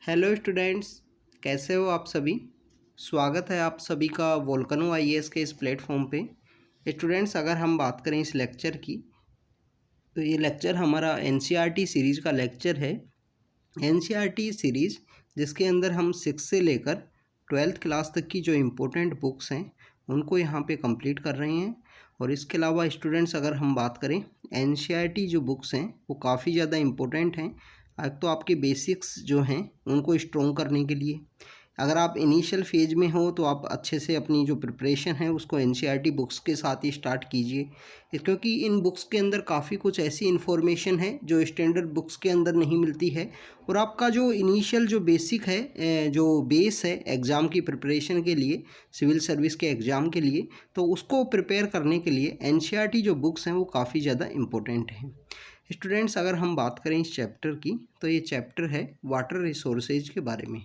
Hello students, कैसे हो आप सभी। स्वागत है आप सभी का वोल्केनो आईएएस के इस प्लेटफॉर्म पे। स्टूडेंट्स, अगर हम बात करें इस लेक्चर की, तो ये लेक्चर हमारा एनसीईआरटी सीरीज़ का लेक्चर है। एनसीईआरटी सीरीज़ जिसके अंदर हम 6 से लेकर 12th क्लास तक की जो इम्पोर्टेंट बुक्स हैं उनको यहाँ पे कंप्लीट कर रहे हैं। और इसके अलावा स्टूडेंट्स, अगर हम बात करें, एनसीईआरटी जो बुक्स हैं वो काफ़ी ज़्यादा इम्पोर्टेंट हैं। एक तो आपके बेसिक्स जो हैं उनको स्ट्रॉन्ग करने के लिए, अगर आप इनिशियल फेज में हो तो आप अच्छे से अपनी जो प्रिपरेशन है उसको एनसीईआरटी बुक्स के साथ ही स्टार्ट कीजिए, क्योंकि इन बुक्स के अंदर काफ़ी कुछ ऐसी इन्फॉर्मेशन है जो स्टैंडर्ड बुक्स के अंदर नहीं मिलती है। और आपका जो इनिशियल जो बेसिक है, जो बेस है एग्ज़ाम की प्रिपरेशन के लिए, सिविल सर्विस के एग्ज़ाम के लिए, तो उसको प्रिपेयर करने के लिए एनसीईआरटी जो बुक्स हैं वो काफ़ी ज़्यादा इम्पोर्टेंट हैं। स्टूडेंट्स, अगर हम बात करें इस चैप्टर की, तो ये चैप्टर है वाटर रिसोर्सेज के बारे में।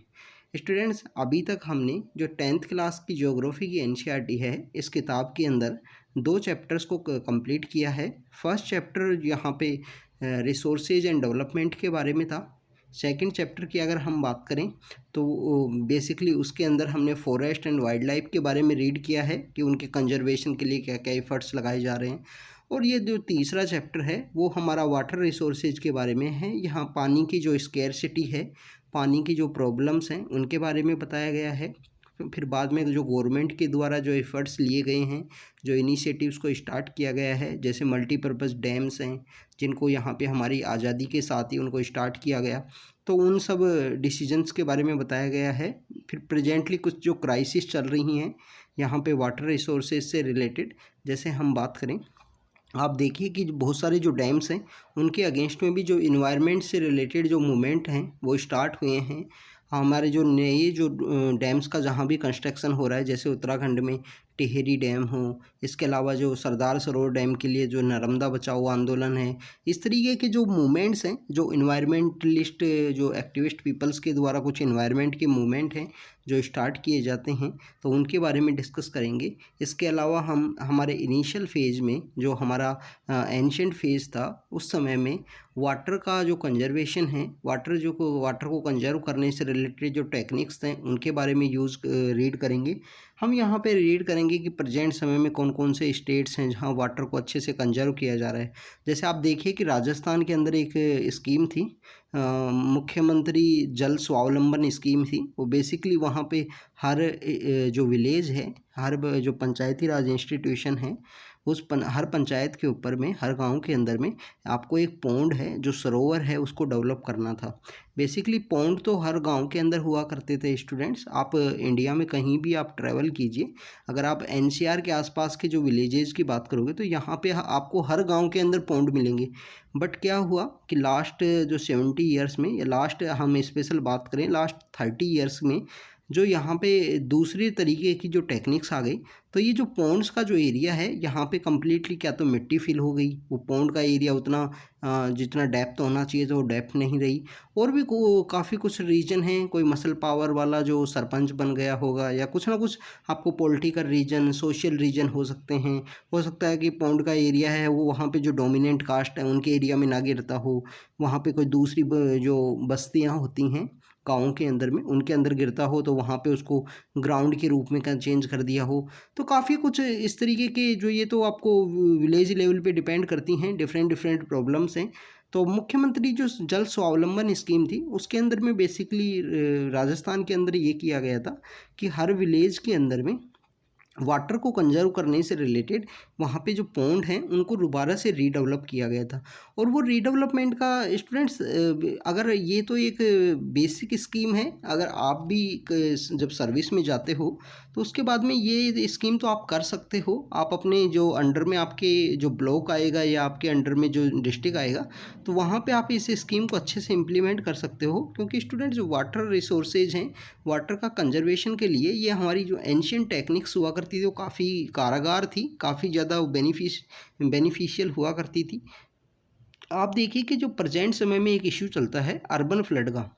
स्टूडेंट्स, अभी तक हमने जो 10th क्लास की ज्योग्राफी की एनसीईआरटी है इस किताब के अंदर 2 चैप्टर्स को कंप्लीट किया है। फर्स्ट चैप्टर यहाँ पे रिसोर्सेज एंड डेवलपमेंट के बारे में था। सेकंड चैप्टर की अगर हम बात करें तो बेसिकली उसके अंदर हमने फॉरेस्ट एंड वाइल्ड लाइफ के बारे में रीड किया है कि उनके कंजर्वेशन के लिए क्या क्या एफर्ट्स लगाए जा रहे हैं। और ये जो तीसरा चैप्टर है वो हमारा वाटर रिसोर्सेज के बारे में है। यहाँ पानी की जो स्केर्सिटी है, पानी की जो प्रॉब्लम्स हैं उनके बारे में बताया गया है। फिर बाद में जो गवर्नमेंट के द्वारा जो एफर्ट्स लिए गए हैं, जो इनिशिएटिव्स को स्टार्ट किया गया है, जैसे मल्टीपर्पज़ डैम्स हैं जिनको यहाँ पे हमारी आज़ादी के साथ ही उनको स्टार्ट किया गया, तो उन सब डिसीजंस के बारे में बताया गया है। फिर प्रेजेंटली कुछ जो क्राइसिस चल रही हैं यहाँ पे वाटर रिसोर्सेज से रिलेटेड, जैसे हम बात करें, आप देखिए कि बहुत सारे जो डैम्स हैं उनके अगेंस्ट में भी जो इन्वायरमेंट से रिलेटेड जो मूवमेंट हैं वो स्टार्ट हुए हैं। हमारे जो नए जो डैम्स का जहाँ भी कंस्ट्रक्शन हो रहा है, जैसे उत्तराखंड में टिहरी डैम हो, इसके अलावा जो सरदार सरोवर डैम के लिए जो नर्मदा बचाओ आंदोलन है, इस तरीके के जो मूवमेंट्स हैं, जो इन्वायरमेंटलिस्ट जो एक्टिविस्ट पीपल्स के द्वारा कुछ इन्वायरमेंट के मूवमेंट हैं जो स्टार्ट किए जाते हैं, तो उनके बारे में डिस्कस करेंगे। इसके अलावा हम हमारे इनिशियल फेज में जो हमारा एंशिएंट फेज था उस समय में वाटर का जो कंजर्वेशन है, वाटर को कंजर्व करने से रिलेटेड जो टेक्निक्स हैं उनके बारे में रीड करेंगे। हम यहाँ पे रीड करेंगे कि प्रेजेंट समय में कौन कौन से स्टेट्स हैं जहाँ वाटर को अच्छे से कंजर्व किया जा रहा है। जैसे आप देखिए कि राजस्थान के अंदर एक स्कीम थी, मुख्यमंत्री जल स्वावलंबन स्कीम थी। वो बेसिकली वहाँ पे हर जो विलेज है, हर जो पंचायती राज इंस्टीट्यूशन है, हर पंचायत के ऊपर में, हर गांव के अंदर में आपको एक पौंड है, जो सरोवर है, उसको डेवलप करना था। बेसिकली पौंड तो हर गांव के अंदर हुआ करते थे। स्टूडेंट्स, आप इंडिया में कहीं भी आप ट्रैवल कीजिए, अगर आप एनसीआर के आसपास के जो विलेजेस की बात करोगे तो यहाँ पे आपको हर गांव के अंदर पौंड मिलेंगे। बट क्या हुआ कि लास्ट जो 70 ईयर्स में, या लास्ट हम स्पेशल बात करें लास्ट 30 ईयर्स में, जो यहाँ पे दूसरी तरीके की जो टेक्निक्स आ गई, तो ये जो पॉन्ड्स का जो एरिया है यहाँ पे कम्प्लीटली क्या तो मिट्टी फिल हो गई, वो पॉन्ड का एरिया उतना जितना डेप्थ होना चाहिए तो वो डेप्थ नहीं रही। और भी काफ़ी कुछ रीजन हैं, कोई मसल पावर वाला जो सरपंच बन गया होगा, या कुछ ना कुछ आपको पॉलिटिकल रीजन, सोशल रीजन हो सकते हैं। हो सकता है कि पॉन्ड का एरिया है वो वहाँ पे जो डोमिनेंट कास्ट है उनके एरिया में ना गिरता हो, वहाँ पे कोई दूसरी जो बस्तियाँ होती हैं गाँव के अंदर में उनके अंदर गिरता हो, तो वहाँ पे उसको ग्राउंड के रूप में चेंज कर दिया हो। तो काफ़ी कुछ इस तरीके के जो, ये तो आपको विलेज लेवल पे डिपेंड करती हैं, डिफरेंट डिफरेंट प्रॉब्लम्स हैं। तो मुख्यमंत्री जो जल स्वावलंबन स्कीम थी उसके अंदर में बेसिकली राजस्थान के अंदर ये किया गया था कि हर विलेज के अंदर में वाटर को कंजर्व करने से रिलेटेड वहाँ पे जो पॉन्ड हैं उनको दोबारा से रीडेवलप किया गया था। और वो रीडेवलपमेंट का स्टूडेंट्स, अगर ये तो एक बेसिक स्कीम है, अगर आप भी जब सर्विस में जाते हो तो उसके बाद में ये स्कीम तो आप कर सकते हो। आप अपने जो अंडर में आपके जो ब्लॉक आएगा या आपके अंडर में जो डिस्ट्रिक्ट आएगा, तो वहाँ पे आप इस स्कीम को अच्छे से इम्प्लीमेंट कर सकते हो। क्योंकि स्टूडेंट, जो वाटर रिसोर्सेज हैं, वाटर का कंजर्वेशन के लिए ये हमारी जो एंशिएंट टेक्निक्स हुआ करती थी वो काफ़ी कारगर थी, काफ़ी ज़्यादा बेनिफिशियल हुआ करती थी। आप देखिए कि जो प्रेजेंट समय में एक इश्यू चलता है अर्बन फ्लड का,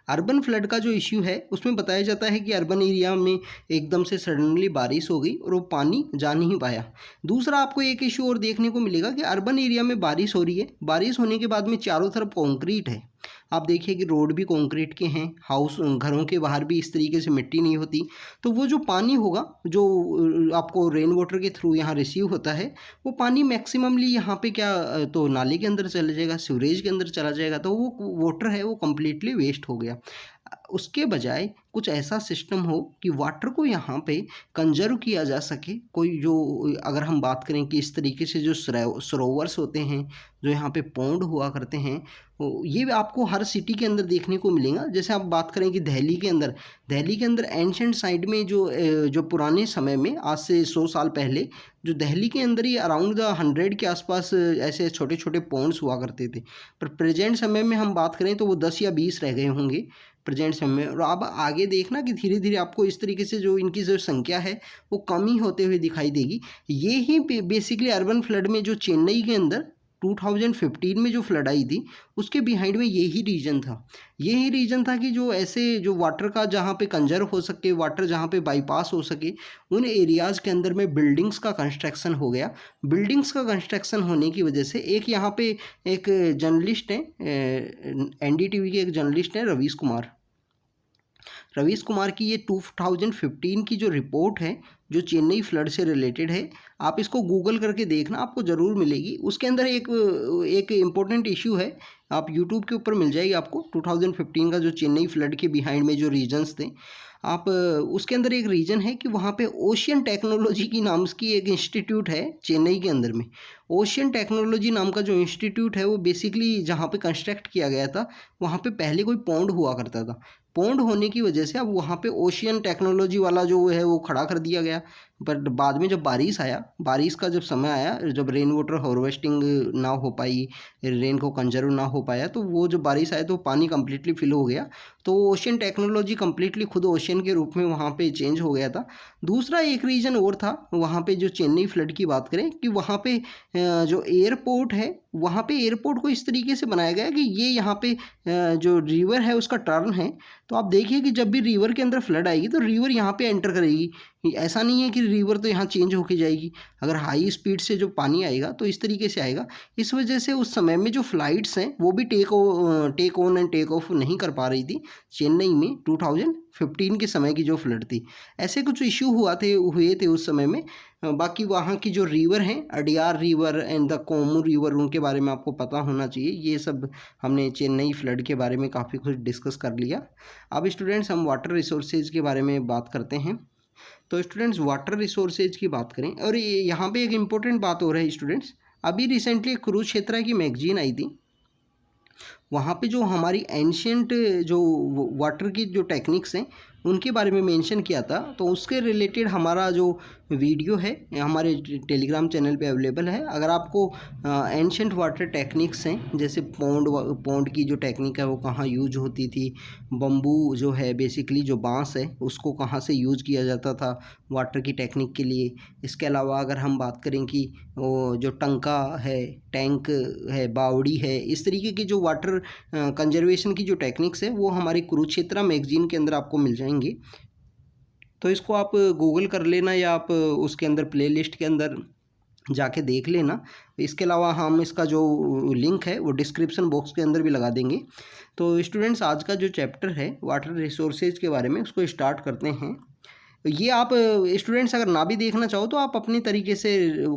अर्बन फ्लड का जो इश्यू है उसमें बताया जाता है कि अर्बन एरिया में एकदम से सडनली बारिश हो गई और वो पानी जा नहीं पाया। दूसरा आपको एक इश्यू और देखने को मिलेगा कि अर्बन एरिया में बारिश हो रही है, बारिश होने के बाद में चारों तरफ कंक्रीट है, आप देखिए कि रोड भी कंक्रीट के हैं, हाउस घरों के बाहर भी इस तरीके से मिट्टी नहीं होती। तो वो जो पानी होगा जो आपको रेन वाटर के थ्रू यहाँ रिसीव होता है, वो पानी मैक्सिममली यहाँ पे क्या तो नाले के अंदर चला जाएगा, सीवरेज के अंदर चला जाएगा, तो वो वाटर है वो कम्प्लीटली वेस्ट हो गया। उसके बजाय कुछ ऐसा सिस्टम हो कि वाटर को यहाँ पे कंजर्व किया जा सके। कोई जो अगर हम बात करें कि इस तरीके से जो सरोवर्स होते हैं, जो यहाँ पे पौंड हुआ करते हैं, ये आपको हर सिटी के अंदर देखने को मिलेगा। जैसे आप बात करें कि दिल्ली के अंदर एंशंट साइड में जो पुराने समय में आज से 100 साल पहले जो दिल्ली के अंदर ही अराउंड द 100 के आसपास ऐसे छोटे छोटे पॉन्ड्स हुआ करते थे। पर प्रेजेंट समय में हम बात करें तो वो 10 या 20 रह गए होंगे प्रेजेंट समय में। और अब आगे देखना कि धीरे धीरे आपको इस तरीके से जो इनकी जो संख्या है वो कम ही होते हुए दिखाई देगी। ये ही बेसिकली अर्बन फ्लड में जो चेन्नई के अंदर 2015 में जो फ्लड आई थी, उसके बिहाइंड में यही रीज़न था कि जो ऐसे जो वाटर का जहाँ पे कंजर्व हो सके, वाटर जहाँ पे बाईपास हो सके, उन एरियाज़ के अंदर में बिल्डिंग्स का कंस्ट्रक्शन हो गया। बिल्डिंग्स का कंस्ट्रक्शन होने की वजह से एक यहाँ पे एक जर्नलिस्ट है, एनडीटीवी के एक जर्नलिस्ट हैं रवीश कुमार की ये 2015 की जो रिपोर्ट है जो चेन्नई फ्लड से रिलेटेड है, आप इसको गूगल करके देखना, आपको ज़रूर मिलेगी। उसके अंदर एक इम्पोर्टेंट इशू है, आप यूट्यूब के ऊपर मिल जाएगी आपको 2015 का जो चेन्नई फ्लड के बिहाइंड में जो रीजन्स थे। आप उसके अंदर एक रीजन है कि वहाँ पे ओशियन टेक्नोलॉजी की नाम की एक इंस्टीट्यूट है चेन्नई के अंदर में। ओशियन टेक्नोलॉजी नाम का जो इंस्टीट्यूट है वो बेसिकली जहाँ पे कंस्ट्रक्ट किया गया था, वहाँ पे पहले कोई पौंड हुआ करता था। पौंड होने की वजह से अब वहाँ पे ओशियन टेक्नोलॉजी वाला जो है वो खड़ा कर दिया गया। बट बाद में जब बारिश का जब समय आया, जब रेन वाटर हार्वेस्टिंग ना हो पाई, रेन को कंजर्व ना हो पाया, तो वो जब बारिश आया तो पानी कम्प्लीटली फिल हो गया। तो ओशियन टेक्नोलॉजी कम्प्लीटली खुद ओशियन के रूप में वहाँ पे चेंज हो गया था। दूसरा एक रीज़न और था वहाँ पे, जो चेन्नई फ्लड की बात करें, कि वहाँ पे जो एयरपोर्ट है, वहाँ पे एयरपोर्ट को इस तरीके से बनाया गया कि ये यहाँ पे जो रिवर है उसका टर्न है। तो आप देखिए कि जब भी रिवर के अंदर फ्लड आएगी तो रिवर यहाँ पे एंटर करेगी। ऐसा नहीं है कि रिवर तो यहाँ चेंज होके जाएगी। अगर हाई स्पीड से जो पानी आएगा तो इस तरीके से आएगा। इस वजह से उस समय में जो फ्लाइट्स हैं वो भी take on and take off नहीं कर पा रही थी चेन्नई में 2015 के समय की जो फ्लड थी। ऐसे कुछ इशू हुए थे उस समय में। बाकी वहाँ की जो रिवर हैं, Adyar river and the Cooum river, उनके बारे में आपको पता होना चाहिए। ये सब हमने चेन्नई फ्लड के बारे में काफ़ी कुछ डिस्कस कर लिया। अब स्टूडेंट्स हम वाटर रिसोर्सेज के बारे में बात करते हैं। तो स्टूडेंट्स वाटर रिसोर्सेज की बात करें, और यहाँ पे एक इम्पोर्टेंट बात हो रहा है स्टूडेंट्स, अभी रिसेंटली कुरुक्षेत्र की मैगजीन आई थी, वहाँ पे जो हमारी एंशियंट जो वाटर की जो टेक्निक्स हैं उनके बारे में मेंशन किया था। तो उसके रिलेटेड हमारा जो वीडियो है हमारे टेलीग्राम चैनल पे अवेलेबल है। अगर आपको एंशियंट वाटर टेक्निक्स हैं, जैसे पौंड की जो टेक्निक है वो कहाँ यूज होती थी, बम्बू जो है बेसिकली जो बांस है उसको कहाँ से यूज किया जाता था वाटर की टेक्निक के लिए। इसके अलावा अगर हम बात करें कि वो जो टंका है, टैंक है, बावड़ी है, इस तरीके की जो वाटर कंजर्वेशन की जो टेक्निक्स है वो हमारी कुरुक्षेत्र मैगजीन के अंदर आपको मिल जाएंगी। तो इसको आप गूगल कर लेना या आप उसके अंदर प्लेलिस्ट के अंदर जाके देख लेना। इसके अलावा हम इसका जो लिंक है वो डिस्क्रिप्शन बॉक्स के अंदर भी लगा देंगे। तो स्टूडेंट्स आज का जो चैप्टर है वाटर रिसोर्सेज के बारे में उसको स्टार्ट करते हैं। ये आप स्टूडेंट्स अगर ना भी देखना चाहो तो आप अपनी तरीके से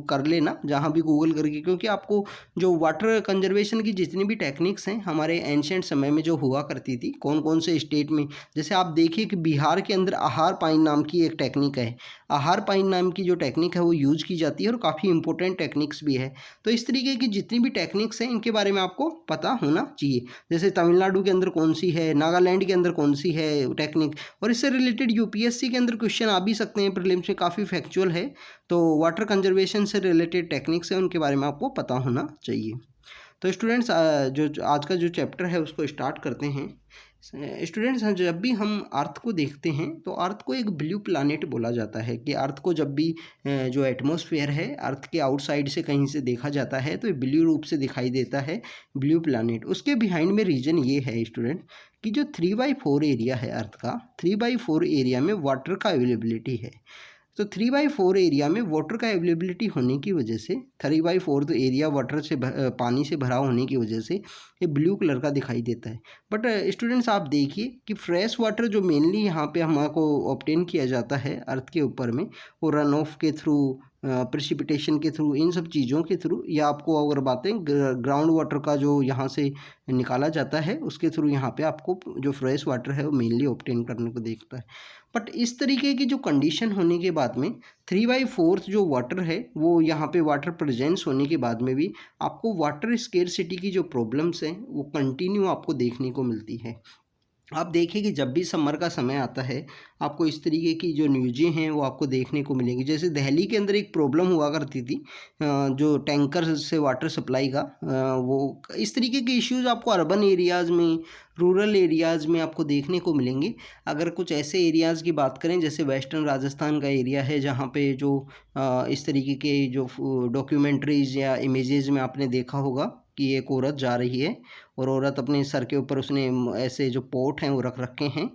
कर लेना जहाँ भी गूगल करके, क्योंकि आपको जो वाटर कंजर्वेशन की जितनी भी टेक्निक्स हैं हमारे एंशिएंट समय में जो हुआ करती थी, कौन कौन से स्टेट में, जैसे आप देखिए कि बिहार के अंदर आहार पाइन नाम की एक टेक्निक है। आहार पाइन नाम की जो टेक्निक है वो यूज की जाती है और काफ़ी इंपॉर्टेंट टेक्निक्स भी है। तो इस तरीके की जितनी भी टेक्निक्स हैं इनके बारे में आपको पता होना चाहिए। जैसे तमिलनाडु के अंदर कौन सी है, नागालैंड के अंदर कौन सी है टेक्निक, और इससे रिलेटेड यूपीएससी के अंदर क्वेश्चन आ भी सकते हैं, प्रीलिम्स में काफ़ी फैक्चुअल है। तो वाटर कंजर्वेशन से रिलेटेड टेक्निक्स हैं उनके बारे में आपको पता होना चाहिए। तो स्टूडेंट्स जो आज का जो चैप्टर है उसको स्टार्ट करते हैं। स्टूडेंट्स जब भी हम अर्थ को देखते हैं तो अर्थ को एक ब्लू प्लानेट बोला जाता है, कि अर्थ को जब भी जो एटमॉस्फेयर है अर्थ के आउटसाइड से कहीं से देखा जाता है तो ये ब्लू रूप से दिखाई देता है, ब्लू प्लानेट। उसके बिहाइंड में रीजन ये है स्टूडेंट कि जो 3/4 एरिया है अर्थ का, 3/4 एरिया में वाटर का अवेलेबिलिटी है। तो 3/4 एरिया में वाटर का अवेलेबिलिटी होने की वजह से 3/4 तो एरिया वाटर से पानी से भरा होने की वजह से ये ब्लू कलर का दिखाई देता है। बट स्टूडेंट्स आप देखिए कि फ्रेश वाटर जो मेनली यहाँ पे हमको ऑब्टेन किया जाता है अर्थ के ऊपर में, वो रन ऑफ के थ्रू, प्रेसिपिटेशन के थ्रू, इन सब चीज़ों के थ्रू, या आपको अगर बातें ग्राउंड वाटर का जो यहाँ से निकाला जाता है उसके थ्रू यहाँ पे आपको जो फ्रेश वाटर है वो मेनली ऑब्टेन करने को देखता है। बट इस तरीके की जो कंडीशन होने के बाद में 3/4 जो वाटर है वो यहाँ पे वाटर प्रेजेंस होने के बाद में भी आपको वाटर स्केर्सिटी की जो प्रॉब्लम्स हैं वो कंटिन्यू आपको देखने को मिलती है। आप देखिए कि जब भी समर का समय आता है आपको इस तरीके की जो न्यूज़ें हैं वो आपको देखने को मिलेंगी। जैसे दिल्ली के अंदर एक प्रॉब्लम हुआ करती थी, जो टैंकर से वाटर सप्लाई का, वो इस तरीके के इश्यूज़ आपको अर्बन एरियाज़ में, रूरल एरियाज़ में आपको देखने को मिलेंगे। अगर कुछ ऐसे एरियाज़ की बात करें जैसे वेस्टर्न राजस्थान का एरिया है जहाँ पे जो इस तरीके के जो डॉक्यूमेंट्रीज़ या इमेजेस में आपने देखा होगा कि एक औरत जा रही है और औरत अपने सर के ऊपर उसने ऐसे जो पॉट हैं वो रख रखे हैं।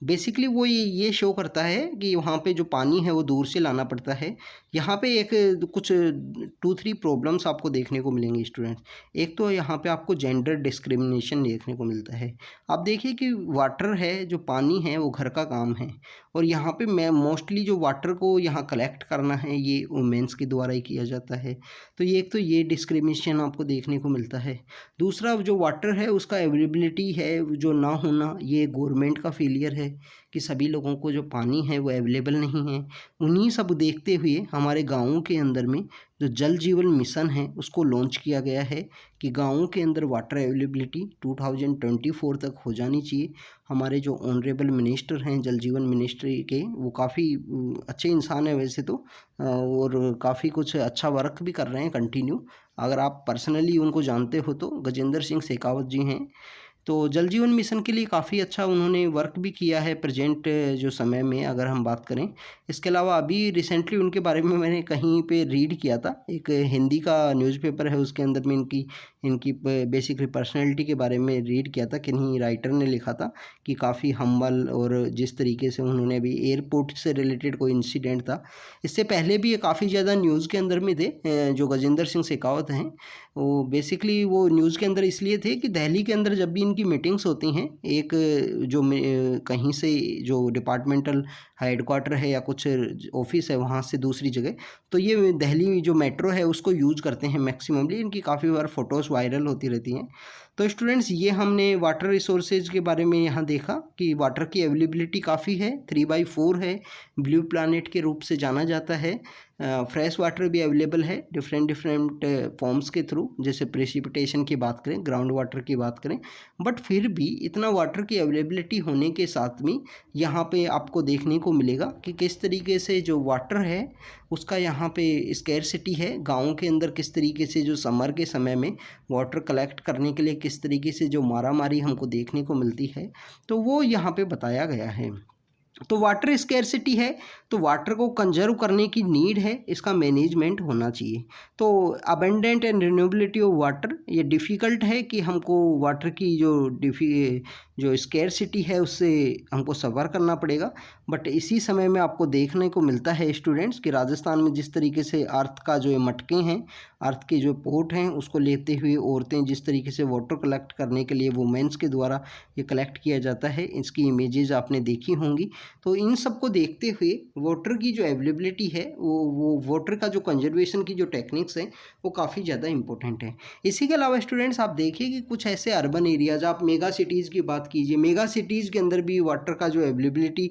बेसिकली वो ये शो करता है कि वहाँ पे जो पानी है वो दूर से लाना पड़ता है। यहाँ पे एक कुछ 2-3 प्रॉब्लम्स आपको देखने को मिलेंगे स्टूडेंट्स। एक तो यहाँ पे आपको जेंडर डिस्क्रिमिनेशन देखने को मिलता है। आप देखिए कि वाटर है, जो पानी है वो घर का काम है, और यहाँ पे मैं मोस्टली जो वाटर को यहाँ कलेक्ट करना है ये वुमेन्स के द्वारा ही किया जाता है। तो ये एक तो ये डिस्क्रिमिनेशन आपको देखने को मिलता है। दूसरा जो वाटर है उसका अवेलेबिलिटी है जो ना होना, ये गवर्नमेंट का फेलियर है कि सभी लोगों को जो पानी है वो अवेलेबल नहीं है। उन्हीं सब देखते हुए हमारे गाँवों के अंदर में जो जल जीवन मिशन है उसको लॉन्च किया गया है कि गाँवों के अंदर वाटर अवेलेबिलिटी 2024 तक हो जानी चाहिए। हमारे जो ऑनरेबल मिनिस्टर हैं जल जीवन मिनिस्ट्री के, वो काफ़ी अच्छे इंसान हैं वैसे तो, और काफ़ी कुछ अच्छा वर्क भी कर रहे हैं कंटिन्यू। अगर आप पर्सनली उनको जानते हो तो गजेंद्र सिंह शेखावत जी हैं। तो जल जीवन मिशन के लिए काफ़ी अच्छा उन्होंने वर्क भी किया है प्रेजेंट जो समय में अगर हम बात करें। इसके अलावा अभी रिसेंटली उनके बारे में मैंने कहीं पे रीड किया था, एक हिंदी का न्यूज़पेपर है उसके अंदर में इनकी इनकी बेसिकली पर्सनैलिटी के बारे में रीड किया था। किन्हीं राइटर ने लिखा था कि काफ़ी हम्बल, और जिस तरीके से उन्होंने अभी एयरपोर्ट से रिलेटेड कोई इंसिडेंट था, इससे पहले भी ये काफ़ी ज़्यादा न्यूज़ के अंदर में थे। जो गजेंद्र सिंह शेखावत हैं वो बेसिकली वो न्यूज़ के अंदर इसलिए थे कि दिल्ली के अंदर जब भी इनकी मीटिंग्स होती हैं, एक जो कहीं से जो डिपार्टमेंटल हेडक्वार्टर है या कुछ ऑफिस है वहाँ से दूसरी जगह, तो ये दिल्ली जो मेट्रो है उसको यूज़ करते हैं मैक्सिममली। इनकी काफ़ी बार फ़ोटोज़ वायरल होती रहती हैं। तो स्टूडेंट्स ये हमने वाटर रिसोर्सेज के बारे में यहाँ देखा कि वाटर की अवेलेबिलिटी काफ़ी है, 3/4 है, ब्लू प्लानेट के रूप से जाना जाता है। फ्रेश वाटर भी अवेलेबल है डिफरेंट फॉर्म्स के थ्रू, जैसे प्रेसिपिटेशन की बात करें, ग्राउंड वाटर की बात करें। बट फिर भी इतना वाटर की अवेलेबिलिटी होने के साथ में यहाँ पे आपको देखने को मिलेगा कि किस तरीके से जो वाटर है उसका यहाँ पे स्कैरसिटी है। गाँव के अंदर किस तरीके से जो समर के समय में वाटर कलेक्ट करने के लिए किस तरीके से जो मारामारी हमको देखने को मिलती है, तो वो यहाँ पे बताया गया है। तो वाटर स्कैरसिटी है तो वाटर को कंजर्व करने की नीड है, इसका मैनेजमेंट होना चाहिए। तो abundant and renewability of water, ये डिफ़िकल्ट है कि हमको वाटर की जो स्कैरसिटी है उससे हमको सफ़र करना पड़ेगा। बट इसी समय में आपको देखने को मिलता है स्टूडेंट्स कि राजस्थान में जिस तरीके से अर्थ का जो मटके हैं, अर्थ के जो पोट हैं उसको लेते हुए औरतें जिस तरीके से वाटर कलेक्ट करने के लिए वुमेन्स के द्वारा ये कलेक्ट किया जाता है, इसकी इमेजेस आपने देखी होंगी। तो इन सब को देखते हुए वाटर की जो अवेलेबिलिटी है वो वाटर का जो कंजर्वेशन की जो टेक्निक्स हैं वो काफ़ी ज़्यादा इंपॉर्टेंट है। इसी के अलावा स्टूडेंट्स आप देखिए कि कुछ ऐसे अर्बन एरियाज़, आप मेगा सिटीज़ की बात कीजिए, मेगा सिटीज़ के अंदर भी वाटर का जो अवेलेबिलिटी,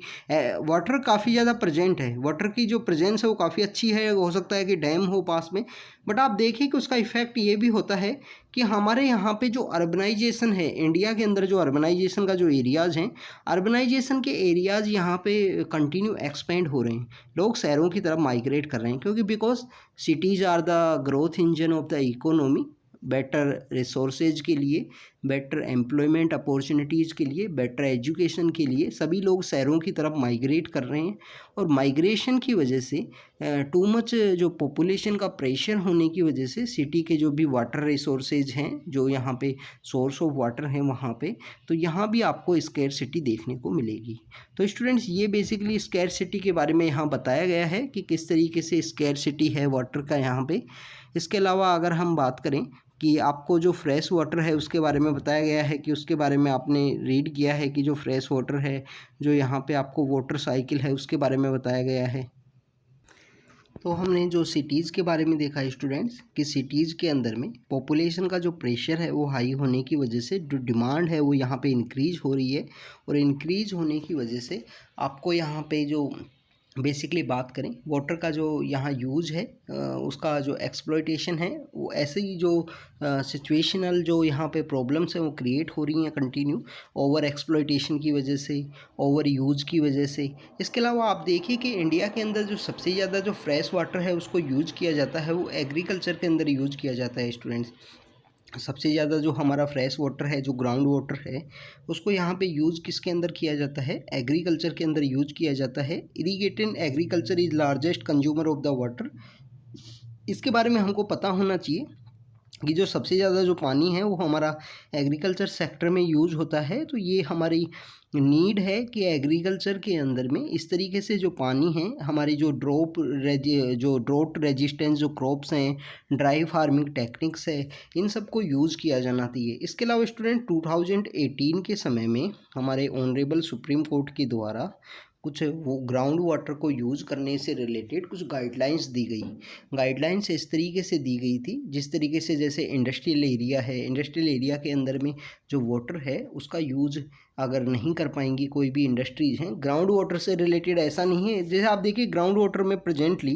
वाटर काफ़ी ज़्यादा प्रेजेंट है, वाटर की जो प्रेजेंस है वो काफ़ी अच्छी है। हो सकता है कि डैम हो पास में, बट आप देखिए कि उसका इफ़ेक्ट ये भी होता है कि हमारे यहाँ पे जो अर्बनाइजेशन है, इंडिया के अंदर जो अर्बनाइजेशन का जो एरियाज़ हैं, अर्बनाइजेशन के एरियाज़ यहाँ पे कंटिन्यू एक्सपेंड हो रहे हैं। लोग शहरों की तरफ माइग्रेट कर रहे हैं क्योंकि because cities are the growth engine of the economy. Better resources के लिए बेटर एम्प्लॉयमेंट अपॉर्चुनिटीज़ के लिए, बेटर एजुकेशन के लिए सभी लोग शहरों की तरफ माइग्रेट कर रहे हैं। और माइग्रेशन की वजह से टू मच जो पॉपुलेशन का प्रेशर होने की वजह से सिटी के जो भी वाटर रिसोर्सेज हैं, जो यहाँ पे सोर्स ऑफ वाटर हैं वहाँ पे, तो यहाँ भी आपको स्कैरसिटी देखने को मिलेगी। तो स्टूडेंट्स, ये बेसिकली स्कैरसिटी के बारे में यहाँ बताया गया है कि किस तरीके से स्कैरसिटी है वाटर का यहाँ पे। इसके अलावा अगर हम बात करें कि आपको जो फ्रेश वाटर है उसके बारे में बताया गया है कि उसके बारे में आपने रीड किया है कि जो फ्रेश वाटर है, जो यहाँ पे आपको वाटर साइकिल है उसके बारे में बताया गया है। तो हमने जो सिटीज़ के बारे में देखा है स्टूडेंट्स, कि सिटीज़ के अंदर में पॉपुलेशन का जो प्रेशर है वो हाई होने की वजह से जो डिमांड है वो यहाँ पे इंक्रीज हो रही है। और इंक्रीज होने की वजह से आपको यहाँ पे जो बेसिकली बात करें वाटर का जो यहाँ यूज़ है, उसका जो एक्सप्लॉयटेशन है, वो ऐसे ही जो सिचुएशनल जो यहाँ पे प्रॉब्लम्स हैं वो क्रिएट हो रही हैं कंटिन्यू, ओवर एक्सप्लॉयटेशन की वजह से, ओवर यूज़ की वजह से। इसके अलावा आप देखिए कि इंडिया के अंदर जो सबसे ज़्यादा जो फ्रेश वाटर है उसको यूज़ किया जाता है वो एग्रीकल्चर के अंदर यूज़ किया जाता है स्टूडेंट्स। सबसे ज़्यादा जो हमारा फ्रेश वाटर है, जो ग्राउंड वाटर है, उसको यहाँ पे यूज़ किसके अंदर किया जाता है? एग्रीकल्चर के अंदर यूज़ किया जाता है। Irrigated agriculture is largest consumer of the water. इसके बारे में हमको पता होना चाहिए कि जो सबसे ज़्यादा जो पानी है वो हमारा एग्रीकल्चर सेक्टर में यूज़ होता है। तो ये हमारी नीड है कि एग्रीकल्चर के अंदर में इस तरीके से जो पानी है, हमारी जो ड्रोट रेजिस्टेंस जो क्रॉप्स हैं, ड्राई फार्मिंग टेक्निक्स है, इन सबको यूज़ किया जाना चाहिए। इसके अलावा स्टूडेंट 2018 के समय में हमारे ऑनरेबल सुप्रीम कोर्ट के द्वारा कुछ वो ग्राउंड वाटर को यूज़ करने से रिलेटेड कुछ गाइडलाइंस दी गई। गाइडलाइंस इस तरीके से दी गई थी जिस तरीके से, जैसे इंडस्ट्रियल एरिया है, इंडस्ट्रियल एरिया के अंदर में जो वाटर है उसका यूज़ अगर नहीं कर पाएंगी कोई भी इंडस्ट्रीज़ हैं, ग्राउंड वाटर से रिलेटेड ऐसा नहीं है। जैसे आप देखिए ग्राउंड वाटर में प्रेजेंटली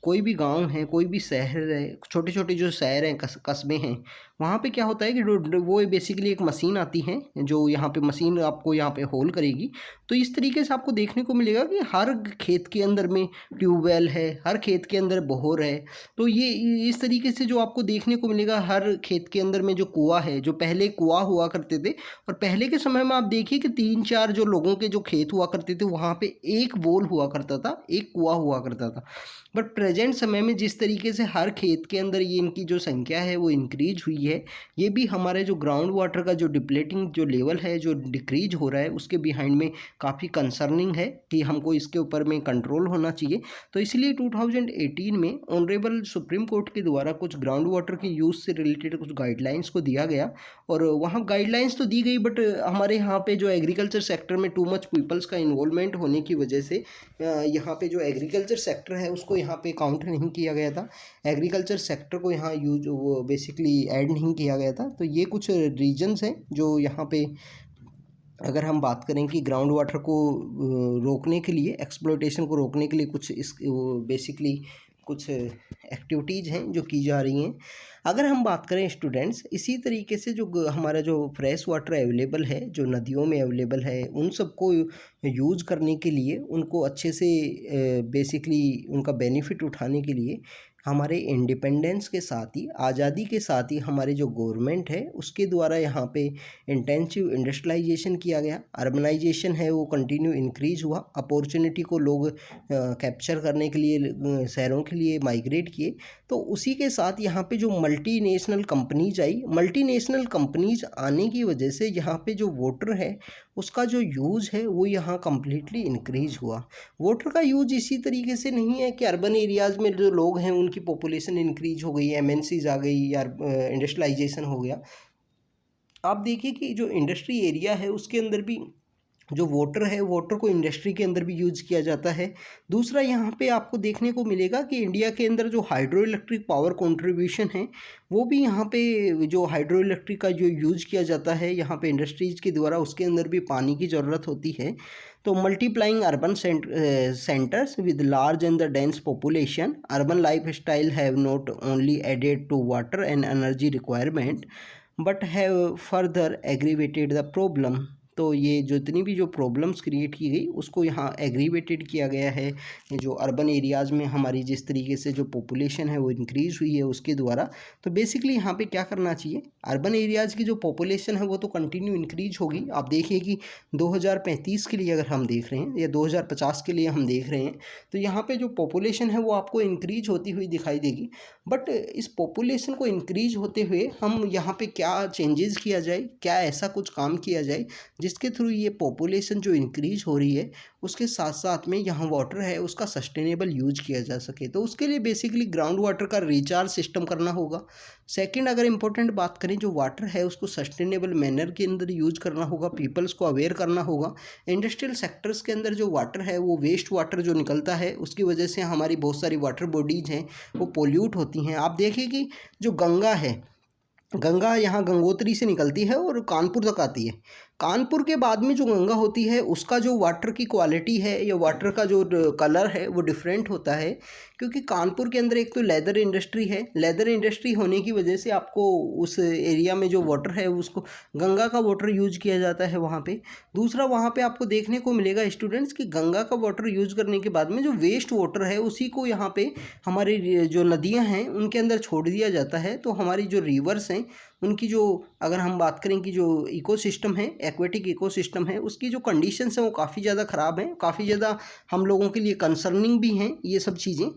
कोई भी गांव है, कोई भी शहर है, छोटे छोटे जो शहर हैं, कस्बे हैं, वहाँ पे क्या होता है कि वो बेसिकली एक मशीन आती है जो यहाँ पे मशीन आपको यहाँ पे होल करेगी। तो इस तरीके से आपको देखने को मिलेगा कि हर खेत के अंदर में ट्यूबवेल है, हर खेत के अंदर बोर है। तो ये इस तरीके से जो आपको देखने को मिलेगा हर खेत के अंदर में जो कुआं है, जो पहले कुआं हुआ करते थे, और पहले के समय में आप देखिए कि 3-4 जो लोगों के जो खेत हुआ करते थे वहाँ पे एक बोल हुआ करता था, एक कुआं हुआ करता था। बट प्रेजेंट समय में जिस तरीके से हर खेत के अंदर ये इनकी जो संख्या है वो इंक्रीज हुई है, ये भी हमारे जो ग्राउंड वाटर का जो डिप्लेटिंग जो लेवल है, जो डिक्रीज हो रहा है, उसके बिहाइंड में काफ़ी कंसर्निंग है कि हमको इसके ऊपर में कंट्रोल होना चाहिए। तो इसलिए 2018 में ऑनरेबल सुप्रीम कोर्ट के द्वारा कुछ ग्राउंड वाटर के यूज़ से रिलेटेड कुछ गाइडलाइंस को दिया गया। और वहाँ गाइडलाइंस तो दी गई, बट हमारे यहाँ पे जो एग्रीकल्चर सेक्टर में टू मच पीपल्स का इन्वॉल्वमेंट होने की वजह से यहाँ पे जो एग्रीकल्चर सेक्टर है उसको यहाँ पे काउंट नहीं किया गया था, एग्रीकल्चर सेक्टर को यहाँ यूज वो बेसिकली ऐड नहीं किया गया था। तो ये कुछ रीजंस हैं जो यहाँ पे, अगर हम बात करें कि ग्राउंड वाटर को रोकने के लिए, एक्सप्लॉयटेशन को रोकने के लिए कुछ बेसिकली कुछ एक्टिविटीज़ हैं जो की जा रही हैं। अगर हम बात करें स्टूडेंट्स, इसी तरीके से जो हमारा जो फ्रेश वाटर अवेलेबल है, जो नदियों में अवेलेबल है, उन सबको यूज़ करने के लिए, उनको अच्छे से बेसिकली उनका बेनिफिट उठाने के लिए हमारे इंडिपेंडेंस के साथ ही, आज़ादी के साथ ही हमारे जो गवर्नमेंट है उसके द्वारा यहाँ पे इंटेंसिव इंडस्ट्रियलाइजेशन किया गया, अर्बनाइजेशन है वो कंटिन्यू इंक्रीज हुआ, अपॉर्चुनिटी को लोग कैप्चर करने के लिए शहरों के लिए माइग्रेट किए। तो उसी के साथ यहाँ पे जो मल्टीनेशनल कंपनीज आई, मल्टीनेशनल कंपनीज आने की वजह से यहाँ पे जो वाटर है उसका जो यूज़ है वो यहाँ कम्प्लीटली इंक्रीज हुआ। वाटर का यूज इसी तरीके से नहीं है कि अर्बन एरियाज़ में जो लोग हैं उनकी पॉपुलेशन इंक्रीज हो गई, एमएनसीज आ गई या इंडस्ट्रियलाइजेशन हो गया। आप देखिए कि जो इंडस्ट्री एरिया है उसके अंदर भी जो वाटर है, वाटर को इंडस्ट्री के अंदर भी यूज़ किया जाता है। दूसरा, यहाँ पे आपको देखने को मिलेगा कि इंडिया के अंदर जो हाइड्रो इलेक्ट्रिक पावर कंट्रीब्यूशन है वो भी यहाँ पे जो हाइड्रो इलेक्ट्रिक का जो यूज़ किया जाता है यहाँ पे इंडस्ट्रीज़ के द्वारा, उसके अंदर भी पानी की ज़रूरत होती है। तो multiplying urban centres with large and the dense population, urban lifestyle have not only added to water and energy requirement but have further aggravated the problem. तो ये जितनी भी जो प्रॉब्लम्स क्रिएट की गई उसको यहाँ एग्रीवेटेड किया गया है। ये जो अर्बन एरियाज़ में हमारी जिस तरीके से जो पॉपुलेशन है वो इंक्रीज़ हुई है उसके द्वारा, तो बेसिकली यहाँ पे क्या करना चाहिए, अर्बन एरियाज़ की जो पॉपुलेशन है वो तो कंटिन्यू इंक्रीज होगी। आप देखिए कि 2035 के लिए अगर हम देख रहे हैं या 2050 के लिए हम देख रहे हैं तो यहाँ पे जो पॉपुलेशन है वो आपको इंक्रीज होती हुई दिखाई देगी। बट इस पॉपुलेशन को इंक्रीज होते हुए हम यहाँ पे क्या चेंजेस किया जाए, क्या ऐसा कुछ काम किया जाए जिसके थ्रू ये पॉपुलेशन जो इंक्रीज हो रही है उसके साथ साथ में यहाँ वाटर है उसका सस्टेनेबल यूज किया जा सके। तो उसके लिए बेसिकली ग्राउंड वाटर का रिचार्ज सिस्टम करना होगा। सेकंड, अगर इम्पोर्टेंट बात करें, जो वाटर है उसको सस्टेनेबल मैनर के अंदर यूज करना होगा, पीपल्स को अवेयर करना होगा। इंडस्ट्रियल सेक्टर्स के अंदर जो वाटर है वो वेस्ट वाटर जो निकलता है उसकी वजह से हमारी बहुत सारी वाटर बॉडीज हैं वो पोल्यूट होती हैं। आप देखिए कि जो गंगा है, गंगा यहाँ गंगोत्री से निकलती है और कानपुर तक आती है। कानपुर के बाद में जो गंगा होती है उसका जो वाटर की क्वालिटी है या वाटर का जो कलर है वो डिफरेंट होता है, क्योंकि कानपुर के अंदर एक तो लेदर इंडस्ट्री है, लेदर इंडस्ट्री होने की वजह से आपको उस एरिया में जो वाटर है उसको गंगा का वाटर यूज किया जाता है वहाँ पे। दूसरा, वहाँ पे आपको देखने को मिलेगा स्टूडेंट्स कि गंगा का वाटर यूज करने के बाद में जो वेस्ट वाटर है उसी को यहाँ पे हमारी जो नदियाँ हैं उनके अंदर छोड़ दिया जाता है। तो हमारी जो रिवर्स हैं उनकी जो, अगर हम बात करें कि जो इकोसिस्टम है, एक्वेटिक इकोसिस्टम है, उसकी जो कंडीशंस हैं वो काफ़ी ज़्यादा ख़राब हैं, काफ़ी ज़्यादा हम लोगों के लिए कंसर्निंग भी हैं ये सब चीज़ें।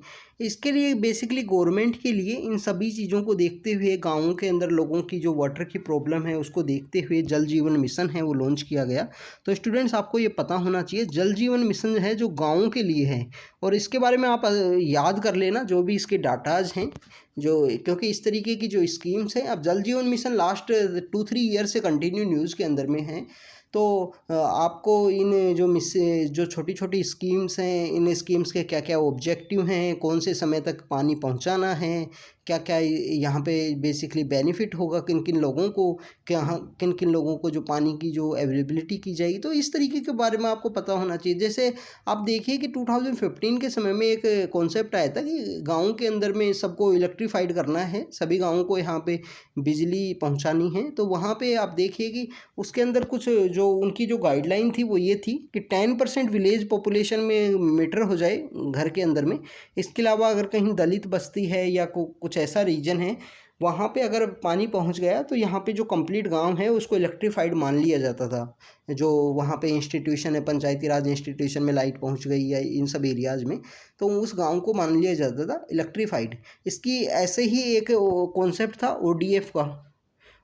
इसके लिए बेसिकली गवर्नमेंट के लिए इन सभी चीज़ों को देखते हुए, गाँवों के अंदर लोगों की जो वाटर की प्रॉब्लम है उसको देखते हुए जल जीवन मिशन है वो लॉन्च किया गया। तो स्टूडेंट्स आपको ये पता होना चाहिए जल जीवन मिशन है जो गाँवों के लिए है, और इसके बारे में आप याद कर लेना जो भी इसके डाटाज हैं जो, क्योंकि इस तरीके की जो स्कीम्स हैं, अब जल जीवन मिशन लास्ट 2-3 ईयर से कंटिन्यू न्यूज़ के अंदर में हैं। तो आपको इन जो छोटी छोटी स्कीम्स हैं, इन स्कीम्स के क्या क्या ऑब्जेक्टिव हैं, कौन से समय तक पानी पहुंचाना है, क्या क्या यहाँ पे बेसिकली बेनिफिट होगा किन किन लोगों को, किन किन लोगों को जो पानी की जो अवेलेबिलिटी की जाएगी, तो इस तरीके के बारे में आपको पता होना चाहिए। जैसे आप देखिए कि 2015 के समय में एक कॉन्सेप्ट आया था कि गाँव के अंदर में सबको इलेक्ट्रीफाइड करना है, सभी गाँवों को यहाँ पे बिजली पहुँचानी है। तो वहाँ पे आप देखिए कि उसके अंदर कुछ जो उनकी जो गाइडलाइन थी वो ये थी कि 10% विलेज पॉपुलेशन में मीटर हो जाए घर के अंदर में। इसके अलावा अगर कहीं दलित बस्ती है या कुछ ऐसा रीजन है वहाँ पे अगर पानी पहुँच गया तो यहाँ पे जो कंप्लीट गांव है उसको इलेक्ट्रीफाइड मान लिया जाता था। जो वहाँ पे इंस्टीट्यूशन है, पंचायती राज इंस्टीट्यूशन में लाइट पहुँच गई या इन सब एरियाज़ में, तो उस गांव को मान लिया जाता था इलेक्ट्रीफाइड। इसकी ऐसे ही एक कॉन्सेप्ट था ODF का,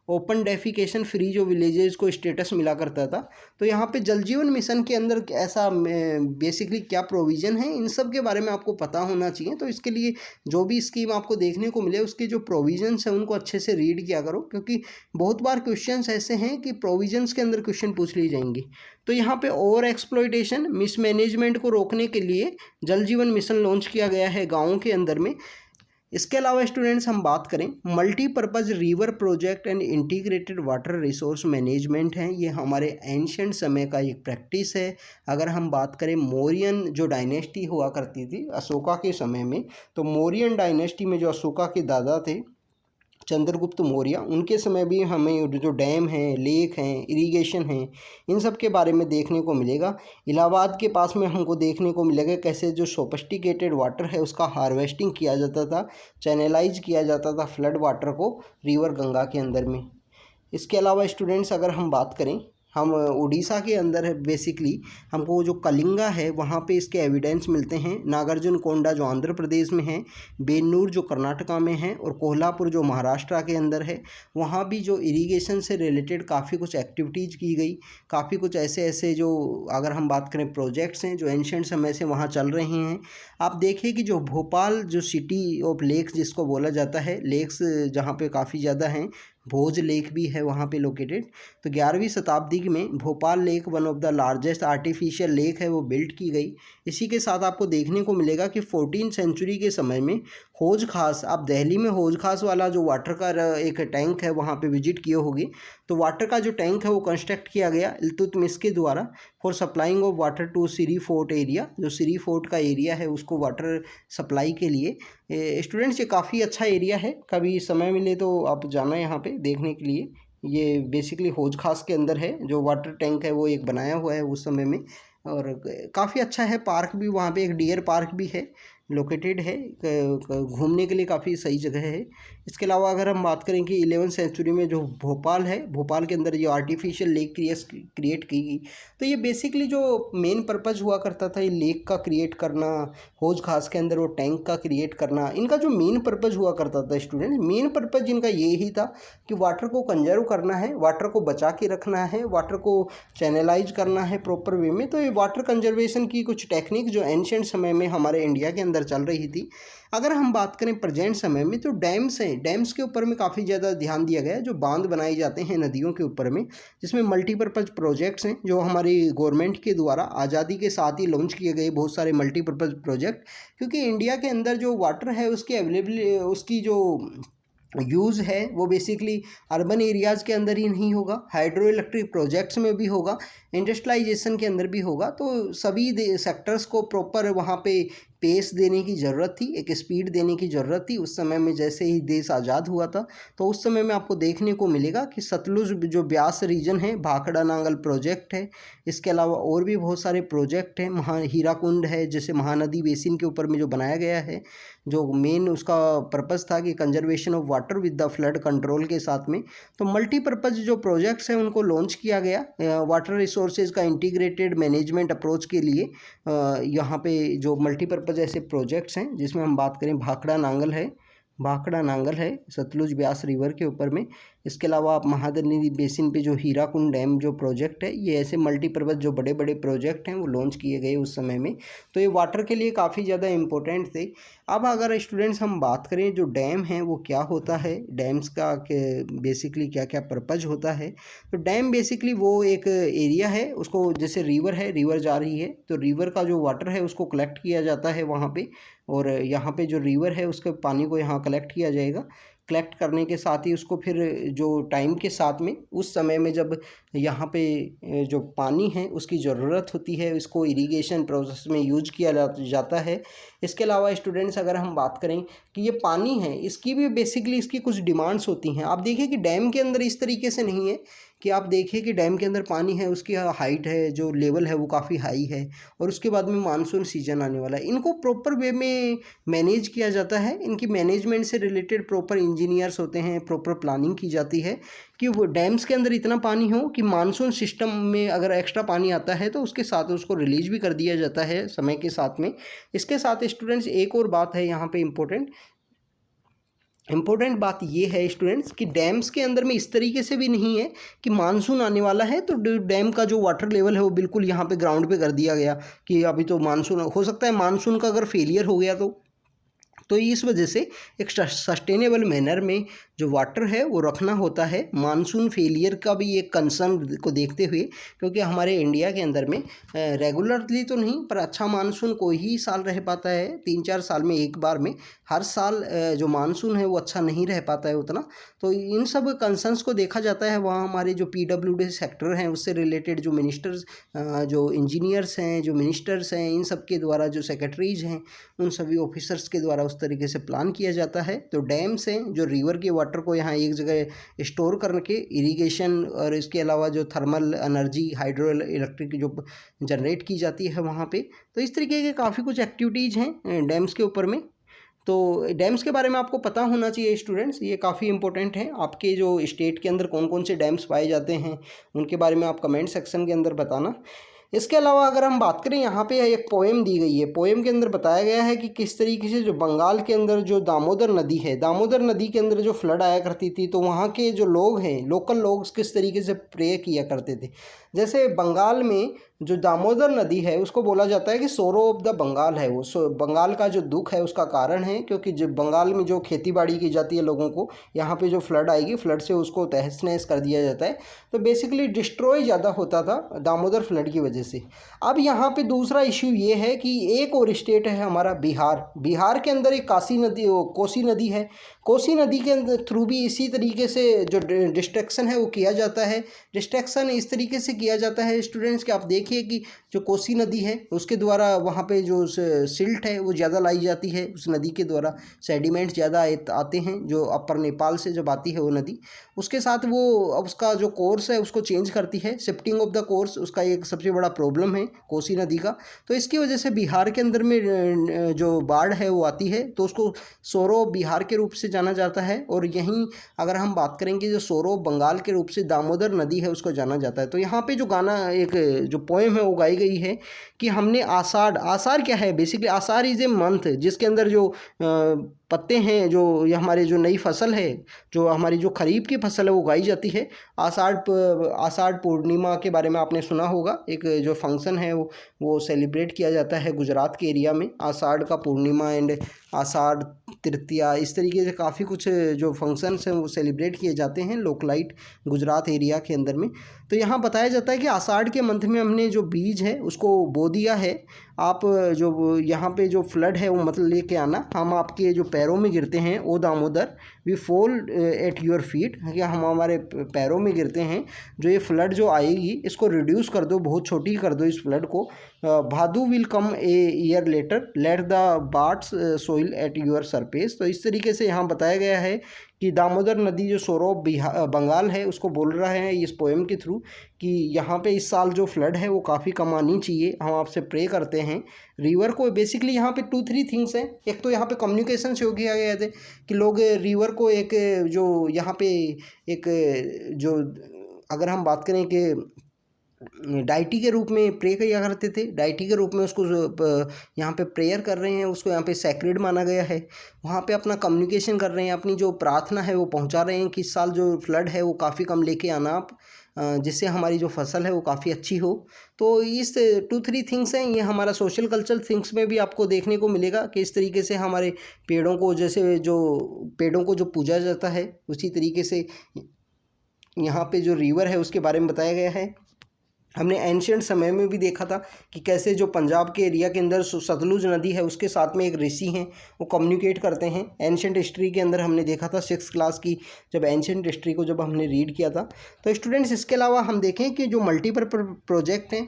ओपन डेफिकेशन फ्री, जो विलेजेस को स्टेटस मिला करता था। तो यहाँ पे जल जीवन मिशन के अंदर ऐसा बेसिकली क्या प्रोविज़न है, इन सब के बारे में आपको पता होना चाहिए। तो इसके लिए जो भी स्कीम आपको देखने को मिले उसके जो प्रोविजंस हैं उनको अच्छे से रीड किया करो, क्योंकि बहुत बार क्वेश्चंस ऐसे हैं कि प्रोविजंस के अंदर क्वेश्चन पूछ ली जाएंगी। तो यहाँ पे ओवर एक्सप्लॉयटेशन, मिसमैनेजमेंट को रोकने के लिए जल जीवन मिशन लॉन्च किया गया है गाँवों के अंदर में। इसके अलावा स्टूडेंट्स हम बात करें, multipurpose river project and integrated water resource management है, ये हमारे एंशिएंट समय का एक प्रैक्टिस है। अगर हम बात करें मौर्यन जो डायनेस्टी हुआ करती थी अशोका के समय में, तो मौर्यन डायनेस्टी में जो अशोका के दादा थे चंद्रगुप्त मौर्य, उनके समय भी हमें जो डैम हैं, लेक हैं, इरिगेशन हैं, इन सब के बारे में देखने को मिलेगा। इलाहाबाद के पास में हमको देखने को मिलेगा कैसे जो सोफिस्टिकेटेड वाटर है उसका हार्वेस्टिंग किया जाता था, चैनलाइज किया जाता था फ्लड वाटर को रिवर गंगा के अंदर में। इसके अलावा स्टूडेंट्स अगर हम बात करें, हम उड़ीसा के अंदर है बेसिकली हमको जो कलिंगा है वहाँ पे इसके एविडेंस मिलते हैं। नागार्जुन कोंडा जो आंध्र प्रदेश में है, बेन्नूर जो कर्नाटका में है, और कोल्हापुर जो महाराष्ट्र के अंदर है, वहाँ भी जो इरिगेशन से रिलेटेड काफ़ी कुछ एक्टिविटीज़ की गई। काफ़ी कुछ ऐसे ऐसे जो, अगर हम बात करें, प्रोजेक्ट्स हैं जो एंशिएंट समय से वहाँ चल रहे हैं। आप देखिए कि जो भोपाल जो सिटी ऑफ लेक्स जिसको बोला जाता है, लेक्स जहाँ पे काफ़ी ज़्यादा हैं, भोज लेक भी है वहाँ पे लोकेटेड। तो 11वीं शताब्दी में Bhopal lake one of the largest artificial lake है वो बिल्ड की गई। इसी के साथ आपको देखने को मिलेगा कि 14th सेंचुरी के समय में हौज खास, आप दिल्ली में हौज खास वाला जो वाटर का एक टैंक है वहाँ पे विजिट किए होगी, तो वाटर का जो टैंक है वो कंस्ट्रक्ट किया गया इल्तुतमिश के द्वारा for supplying of water to Siri Fort area. जो सिरी फोर्ट का एरिया है उसको वाटर सप्लाई के लिए। स्टूडेंट्स ये काफ़ी अच्छा एरिया है, कभी समय मिले तो आप जाना यहाँ पे देखने के लिए। ये बेसिकली हौज खास के अंदर है, जो वाटर टैंक है वो एक बनाया हुआ है उस समय में। और काफ़ी अच्छा है, पार्क भी वहाँ पे एक डियर पार्क भी है, लोकेटेड है, घूमने के लिए काफ़ी सही जगह है। इसके अलावा अगर हम बात करें कि 11वीं सेंचुरी में जो भोपाल है, भोपाल के अंदर जो आर्टिफिशियल लेक क्रिएट की गई, तो ये बेसिकली जो मेन पर्पज़ हुआ करता था ये लेक का क्रिएट करना, हौज खास के अंदर वो टैंक का क्रिएट करना, इनका जो मेन पर्पज़ हुआ करता था स्टूडेंट, मेन पर्पज़ इनका ये ही था कि वाटर को कंजर्व करना है, वाटर को बचा के रखना है, वाटर को चैनलाइज करना है प्रॉपर वे में। तो ये वाटर कंजर्वेशन की कुछ टेक्निक जो एंशिएंट समय में हमारे इंडिया के अंदर चल रही थी। अगर हम बात करें प्रेजेंट समय में, तो डैम्स हैं, डैम्स के ऊपर में काफ़ी ज़्यादा ध्यान दिया गया है, जो बांध बनाए जाते हैं नदियों के ऊपर में, जिसमें मल्टीपर्पज़ प्रोजेक्ट्स हैं जो हमारी गवर्नमेंट के द्वारा आज़ादी के साथ ही लॉन्च किए गए बहुत सारे मल्टीपर्पज़ प्रोजेक्ट। क्योंकि इंडिया के अंदर जो वाटर है उसकी अवेलेबिलिटी, उसकी जो यूज़ है वो बेसिकली अर्बन एरियाज़ के अंदर ही नहीं होगा, हाइड्रो इलेक्ट्रिक प्रोजेक्ट्स में भी होगा, इंडस्ट्रियलाइजेशन के अंदर भी होगा। तो सभी सेक्टर्स को प्रॉपर वहाँ पे पेस देने की ज़रूरत थी, एक स्पीड देने की ज़रूरत थी। उस समय में जैसे ही देश आज़ाद हुआ था, तो उस समय में आपको देखने को मिलेगा कि सतलुज जो ब्यास रीजन है, भाखड़ा नांगल प्रोजेक्ट है, इसके अलावा और भी बहुत सारे प्रोजेक्ट हैं, हीराकुंड है, जैसे महानदी बेसिन के ऊपर में जो बनाया गया है, जो मेन उसका पर्पज़ था कि conservation of water with the flood control के साथ में। तो मल्टीपर्पज़ जो प्रोजेक्ट्स हैं उनको लॉन्च किया गया वाटर रिसोर्सेज का इंटीग्रेटेड मैनेजमेंट अप्रोच के लिए। यहाँ पे जो मल्टीपर्पज़ ऐसे प्रोजेक्ट्स हैं, जिसमें हम बात करें भाखड़ा नांगल है सतलुज ब्यास रिवर के ऊपर में। इसके अलावा आप महानदी बेसिन पे जो हीराकुंड डैम जो प्रोजेक्ट है, ये ऐसे मल्टीपर्पज़ जो बड़े बड़े प्रोजेक्ट हैं वो लॉन्च किए गए उस समय में। तो ये वाटर के लिए काफ़ी ज़्यादा इम्पोर्टेंट थे। अब अगर स्टूडेंट्स हम बात करें जो डैम है वो क्या होता है, डैम्स का बेसिकली क्या क्या पर्पज़ होता है, तो डैम बेसिकली वो एक एरिया है, उसको जैसे रिवर है, रिवर जा रही है तो रिवर का जो वाटर है उसको कलेक्ट किया जाता है वहाँ पे, और यहाँ पे जो रिवर है उसके पानी को यहाँ कलेक्ट किया जाएगा। कलेक्ट करने के साथ ही उसको फिर जो टाइम के साथ में उस समय में जब यहाँ पे जो पानी है उसकी ज़रूरत होती है, इसको इरिगेशन प्रोसेस में यूज किया जाता है। इसके अलावा स्टूडेंट्स अगर हम बात करें कि ये पानी है, इसकी भी बेसिकली इसकी कुछ डिमांड्स होती हैं। आप देखिए कि डैम के अंदर इस तरीके से नहीं है कि आप देखिए कि डैम के अंदर पानी है, उसकी हाइट है, जो लेवल है वो काफ़ी हाई है, और उसके बाद में मानसून सीजन आने वाला है। इनको प्रॉपर वे में मैनेज किया जाता है, इनकी मैनेजमेंट से रिलेटेड प्रॉपर इंजीनियर्स होते हैं, प्रॉपर प्लानिंग की जाती है कि वो डैम्स के अंदर इतना पानी हो कि मानसून सिस्टम में अगर एक्स्ट्रा पानी आता है तो उसके साथ उसको रिलीज भी कर दिया जाता है समय के साथ में। इसके साथ स्टूडेंट्स एक और बात है यहाँ पे इम्पोर्टेंट बात ये है स्टूडेंट्स कि डैम्स के अंदर में इस तरीके से भी नहीं है कि मानसून आने वाला है तो डैम का जो वाटर लेवल है वो बिल्कुल यहाँ पे ग्राउंड पे कर दिया गया कि अभी तो मानसून हो सकता है, मानसून का अगर फेलियर हो गया तो इस वजह से एक सस्टेनेबल मैनर में जो वाटर है वो रखना होता है। मानसून फेलियर का भी एक कंसर्न को देखते हुए, क्योंकि हमारे इंडिया के अंदर में रेगुलरली तो नहीं पर अच्छा मानसून कोई ही साल रह पाता है, 3-4 साल में एक बार में, हर साल जो मानसून है वो अच्छा नहीं रह पाता है उतना। तो इन सब कंसर्न्स को देखा जाता है। वहाँ हमारे जो PWD सेक्टर हैं उससे रिलेटेड जो मिनिस्टर्स, जो इंजीनियर्स हैं, जो मिनिस्टर्स हैं, इन सब के द्वारा, जो सेक्रेटरीज हैं, उन सभी ऑफिसर्स के द्वारा उस तरीके से प्लान किया जाता है। तो डैम्स हैं जो रिवर के वाटर को यहाँ एक जगह स्टोर करके इरिगेशन, और इसके अलावा जो थर्मल एनर्जी, हाइड्रो इलेक्ट्रिक जो जनरेट की जाती है वहाँ पे। तो इस तरीके के काफ़ी कुछ एक्टिविटीज़ हैं डैम्स के ऊपर में। तो डैम्स के बारे में आपको पता होना चाहिए स्टूडेंट्स, ये काफ़ी इंपॉर्टेंट है। आपके जो स्टेट के अंदर कौन कौन से डैम्स पाए जाते हैं उनके बारे में आप कमेंट सेक्शन के अंदर बताना। इसके अलावा अगर हम बात करें, यहाँ पे एक पोएम दी गई है, पोएम के अंदर बताया गया है कि किस तरीके से जो बंगाल के अंदर जो दामोदर नदी है, दामोदर नदी के अंदर जो फ्लड आया करती थी तो वहाँ के जो लोग हैं, लोकल लोग किस तरीके से प्रे किया करते थे। जैसे बंगाल में जो दामोदर नदी है उसको बोला जाता है कि सोरो ऑफ द बंगाल है, वो बंगाल का जो दुख है उसका कारण है, क्योंकि जब बंगाल में जो खेती बाड़ी की जाती है लोगों को, यहाँ पे जो फ्लड आएगी, फ्लड से उसको तहस नहस कर दिया जाता है। तो बेसिकली डिस्ट्रॉय ज़्यादा होता था दामोदर फ्लड की वजह वजह से। अब यहाँ पे दूसरा इश्यू ये है कि एक और स्टेट है हमारा बिहार। बिहार के अंदर एक कोसी नदी है। कोसी नदी के अंदर थ्रू भी इसी तरीके से जो डिस्ट्रक्शन है वो किया जाता है। डिस्ट्रक्शन इस तरीके से किया जाता है स्टूडेंट्स कि आप देखिए कि जो कोसी नदी है उसके द्वारा वहाँ पे जो सिल्ट है वो ज़्यादा लाई जाती है। उस नदी के द्वारा सेडिमेंट्स ज़्यादा आते हैं जो अपर नेपाल से जब आती है वो नदी, उसके साथ वो उसका जो कोर्स है उसको चेंज करती है। शिफ्टिंग ऑफ द कोर्स उसका एक सबसे बड़ा प्रॉब्लम है कोसी नदी का। तो इसकी वजह से बिहार के अंदर में जो बाढ़ है वो आती है, तो उसको सोरो बिहार के रूप से जाना जाता है। और यहीं अगर हम बात करेंगे जो सोरो बंगाल के रूप से दामोदर नदी है उसको जाना जाता है। तो यहाँ पे जो गाना एक जो पोएम है वो गाई गई है कि हमने आषाढ़ क्या है basically, Ashadh is a month जिसके अंदर जो पत्ते हैं, जो ये हमारे जो नई फसल है, जो हमारी जो खरीफ की फसल है वो उगाई जाती है। आषाढ़ पूर्णिमा के बारे में आपने सुना होगा, एक जो फंक्शन है वो सेलिब्रेट किया जाता है गुजरात के एरिया में। आषाढ़ का पूर्णिमा एंड आषाढ़ तृतीया, इस तरीके से काफ़ी कुछ जो फंक्शंस हैं वो सेलिब्रेट किए जाते हैं लोकलाइट गुजरात एरिया के अंदर में। तो यहाँ बताया जाता है कि आषाढ़ के मंथ में हमने जो बीज है उसको बो दिया है। आप जो यहाँ पे जो फ्लड है वो मतलब लेके आना, हम आपके जो पैरों में गिरते हैं ओ Damodar we fall at your feet, क्या हम हमारे पैरों में गिरते हैं। जो ये फ्लड जो आएगी इसको रिड्यूस कर दो, बहुत छोटी कर दो इस फ्लड को। भादु will come a year later let the birds soil at your surface. तो इस तरीके से यहाँ बताया गया है कि दामोदर नदी जो सोरो बंगाल है उसको बोल रहा है इस पोएम के थ्रू कि यहाँ पे इस साल जो फ्लड है वो काफ़ी कम आनी चाहिए। हम आपसे प्रे करते हैं रिवर को। बेसिकली यहाँ पे 2-3 थिंग्स हैं। एक तो यहाँ पे कम्युनिकेशन से हो किया गया थे कि लोग रिवर को एक जो यहाँ पे एक जो अगर हम बात करें कि डाइटी के रूप में प्रे किया करते थे, डाइटी के रूप में उसको यहाँ पे प्रेयर कर रहे हैं, उसको यहाँ पे सैक्रेड माना गया है। वहाँ पे अपना कम्युनिकेशन कर रहे हैं, अपनी जो प्रार्थना है वो पहुँचा रहे हैं कि इस साल जो फ्लड है वो काफ़ी कम लेके आना आप, जिससे हमारी जो फसल है वो काफ़ी अच्छी हो। तो इस 2-3 थिंग्स हैं, ये हमारा सोशल कल्चरल थिंग्स में भी आपको देखने को मिलेगा कि इस तरीके से हमारे पेड़ों को जैसे जो पेड़ों को जो पूजा जाता है उसी तरीके से यहाँ पे जो रिवर है उसके बारे में बताया गया है। हमने एंशिएंट समय में भी देखा था कि कैसे जो पंजाब के एरिया के अंदर सतलुज नदी है उसके साथ में एक ऋषि हैं वो कम्युनिकेट करते हैं। एंशिएंट हिस्ट्री के अंदर हमने देखा था 6th क्लास की जब एंशिएंट हिस्ट्री को जब हमने रीड किया था। तो स्टूडेंट्स इसके अलावा हम देखें कि जो मल्टीपर्पज़ प्रोजेक्ट हैं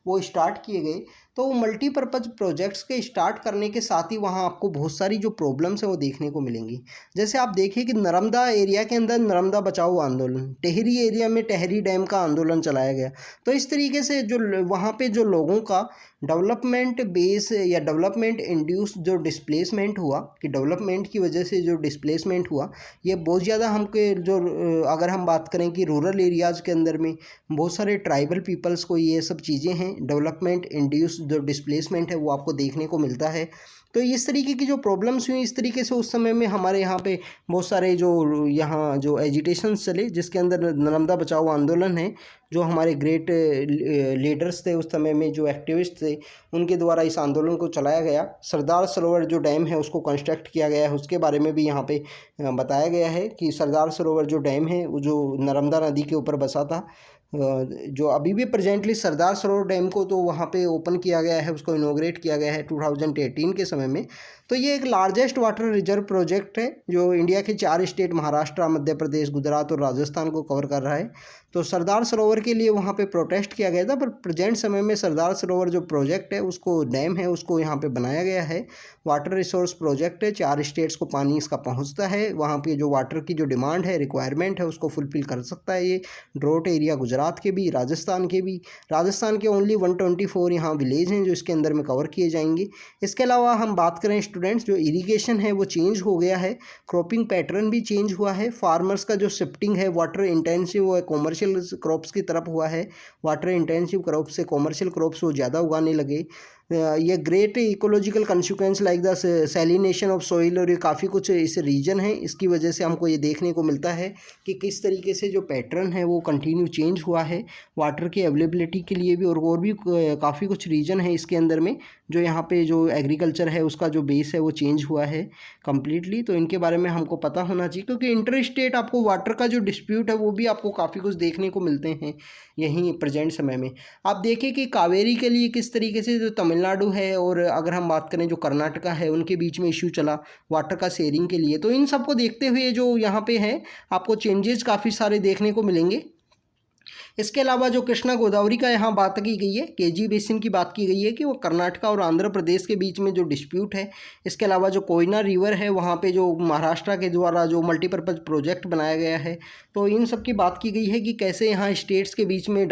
वो स्टार्ट किए गए। तो मल्टीपर्पज़ प्रोजेक्ट्स के स्टार्ट करने के साथ ही वहाँ आपको बहुत सारी जो प्रॉब्लम्स हैं वो देखने को मिलेंगी। जैसे आप देखिए कि नर्मदा एरिया के अंदर नर्मदा बचाओ आंदोलन, टेहरी एरिया में टेहरी डैम का आंदोलन चलाया गया। तो इस तरीके से जो वहाँ पे जो लोगों का डेवलपमेंट बेस या डेवलपमेंट इंड्यूस जो डिस्प्लेसमेंट हुआ, कि डेवलपमेंट की वजह से जो डिस्प्लेसमेंट हुआ ये बहुत ज़्यादा हमके जो अगर हम बात करें कि रूरल एरियाज़ के अंदर में बहुत सारे ट्राइबल पीपल्स को ये सब चीज़ें हैं, डेवलपमेंट इंड्यूस जो डिस्प्लेसमेंट है वो आपको देखने को मिलता है। तो इस तरीके की जो प्रॉब्लम्स हुई इस तरीके से उस समय में हमारे यहाँ पे बहुत सारे जो यहाँ जो एजिटेशंस चले, जिसके अंदर नर्मदा बचाओ आंदोलन है, जो हमारे ग्रेट लीडर्स थे उस समय में, जो एक्टिविस्ट थे, उनके द्वारा इस आंदोलन को चलाया गया। सरदार सरोवर जो डैम है उसको कंस्ट्रक्ट किया गया है, उसके बारे में भी यहाँ पे बताया गया है कि सरदार सरोवर जो डैम है वो जो नर्मदा नदी के ऊपर बसा था, जो अभी भी प्रेजेंटली सरदार सरोवर डैम को तो वहाँ पे ओपन किया गया है, उसको इनॉग्रेट किया गया है 2018 के समय में। तो ये एक लार्जेस्ट वाटर रिजर्व प्रोजेक्ट है जो इंडिया के 4 स्टेट महाराष्ट्र, मध्य प्रदेश, गुजरात और राजस्थान को कवर कर रहा है। तो सरदार सरोवर के लिए वहाँ पे प्रोटेस्ट किया गया था, पर प्रेजेंट समय में सरदार सरोवर जो प्रोजेक्ट है उसको डैम है उसको यहाँ पे बनाया गया है। वाटर रिसोर्स प्रोजेक्ट है, 4 स्टेट्स को पानी इसका पहुँचता है। वहाँ पे जो वाटर की जो डिमांड है, रिक्वायरमेंट है, उसको फुलफिल कर सकता है ये। ड्रॉट एरिया गुजरात के भी, राजस्थान के भी। राजस्थान के ओनली 124 यहाँ विलेज हैं जो इसके अंदर में कवर किए जाएंगे। इसके अलावा हम बात करें स्टूडेंट्स, जो इरीगेशन है वो चेंज हो गया है, क्रॉपिंग पैटर्न भी चेंज हुआ है। फार्मर्स का जो शिफ्टिंग है वाटर इंटेंसिव वो कॉमर्शियल क्रॉप्स की तरफ हुआ है। वाटर इंटेंसिव क्रॉप से कॉमर्शियल क्रॉप्स वो ज़्यादा उगाने लगे। ये great ecological consequence like the salination of soil, और ये काफ़ी कुछ इस रीजन है, इसकी वजह से हमको ये देखने को मिलता है कि किस तरीके से जो पैटर्न है वो कंटिन्यू चेंज हुआ है वाटर की अवेलेबिलिटी के लिए भी। और भी काफ़ी कुछ रीजन है इसके अंदर में जो यहाँ पे जो एग्रीकल्चर है उसका जो बेस है वो चेंज हुआ है कम्प्लीटली। तो इनके बारे में हमको पता होना चाहिए, क्योंकि इंटर स्टेट आपको वाटर का जो डिस्प्यूट है वो भी आपको काफ़ी कुछ देखने को मिलते हैं यहीं प्रेजेंट समय में। आप देखिए कि कावेरी के लिए किस तरीके से जो तमिलनाडु है और अगर हम बात करें जो कर्नाटका है उनके बीच में इशू चला वाटर का शेयरिंग के लिए। तो इन सब को देखते हुए जो यहाँ पे है आपको चेंजेस काफ़ी सारे देखने को मिलेंगे। इसके अलावा जो कृष्णा गोदावरी का यहाँ बात की गई है, केजी बेसिन की बात की गई है कि वो कर्नाटका और आंध्र प्रदेश के बीच में जो डिस्प्यूट है। इसके अलावा जो कोयना रिवर है वहाँ पे जो महाराष्ट्र के द्वारा जो मल्टीपर्पज़ प्रोजेक्ट बनाया गया है, तो इन सब की बात की गई है कि कैसे यहाँ स्टेट्स के बीच में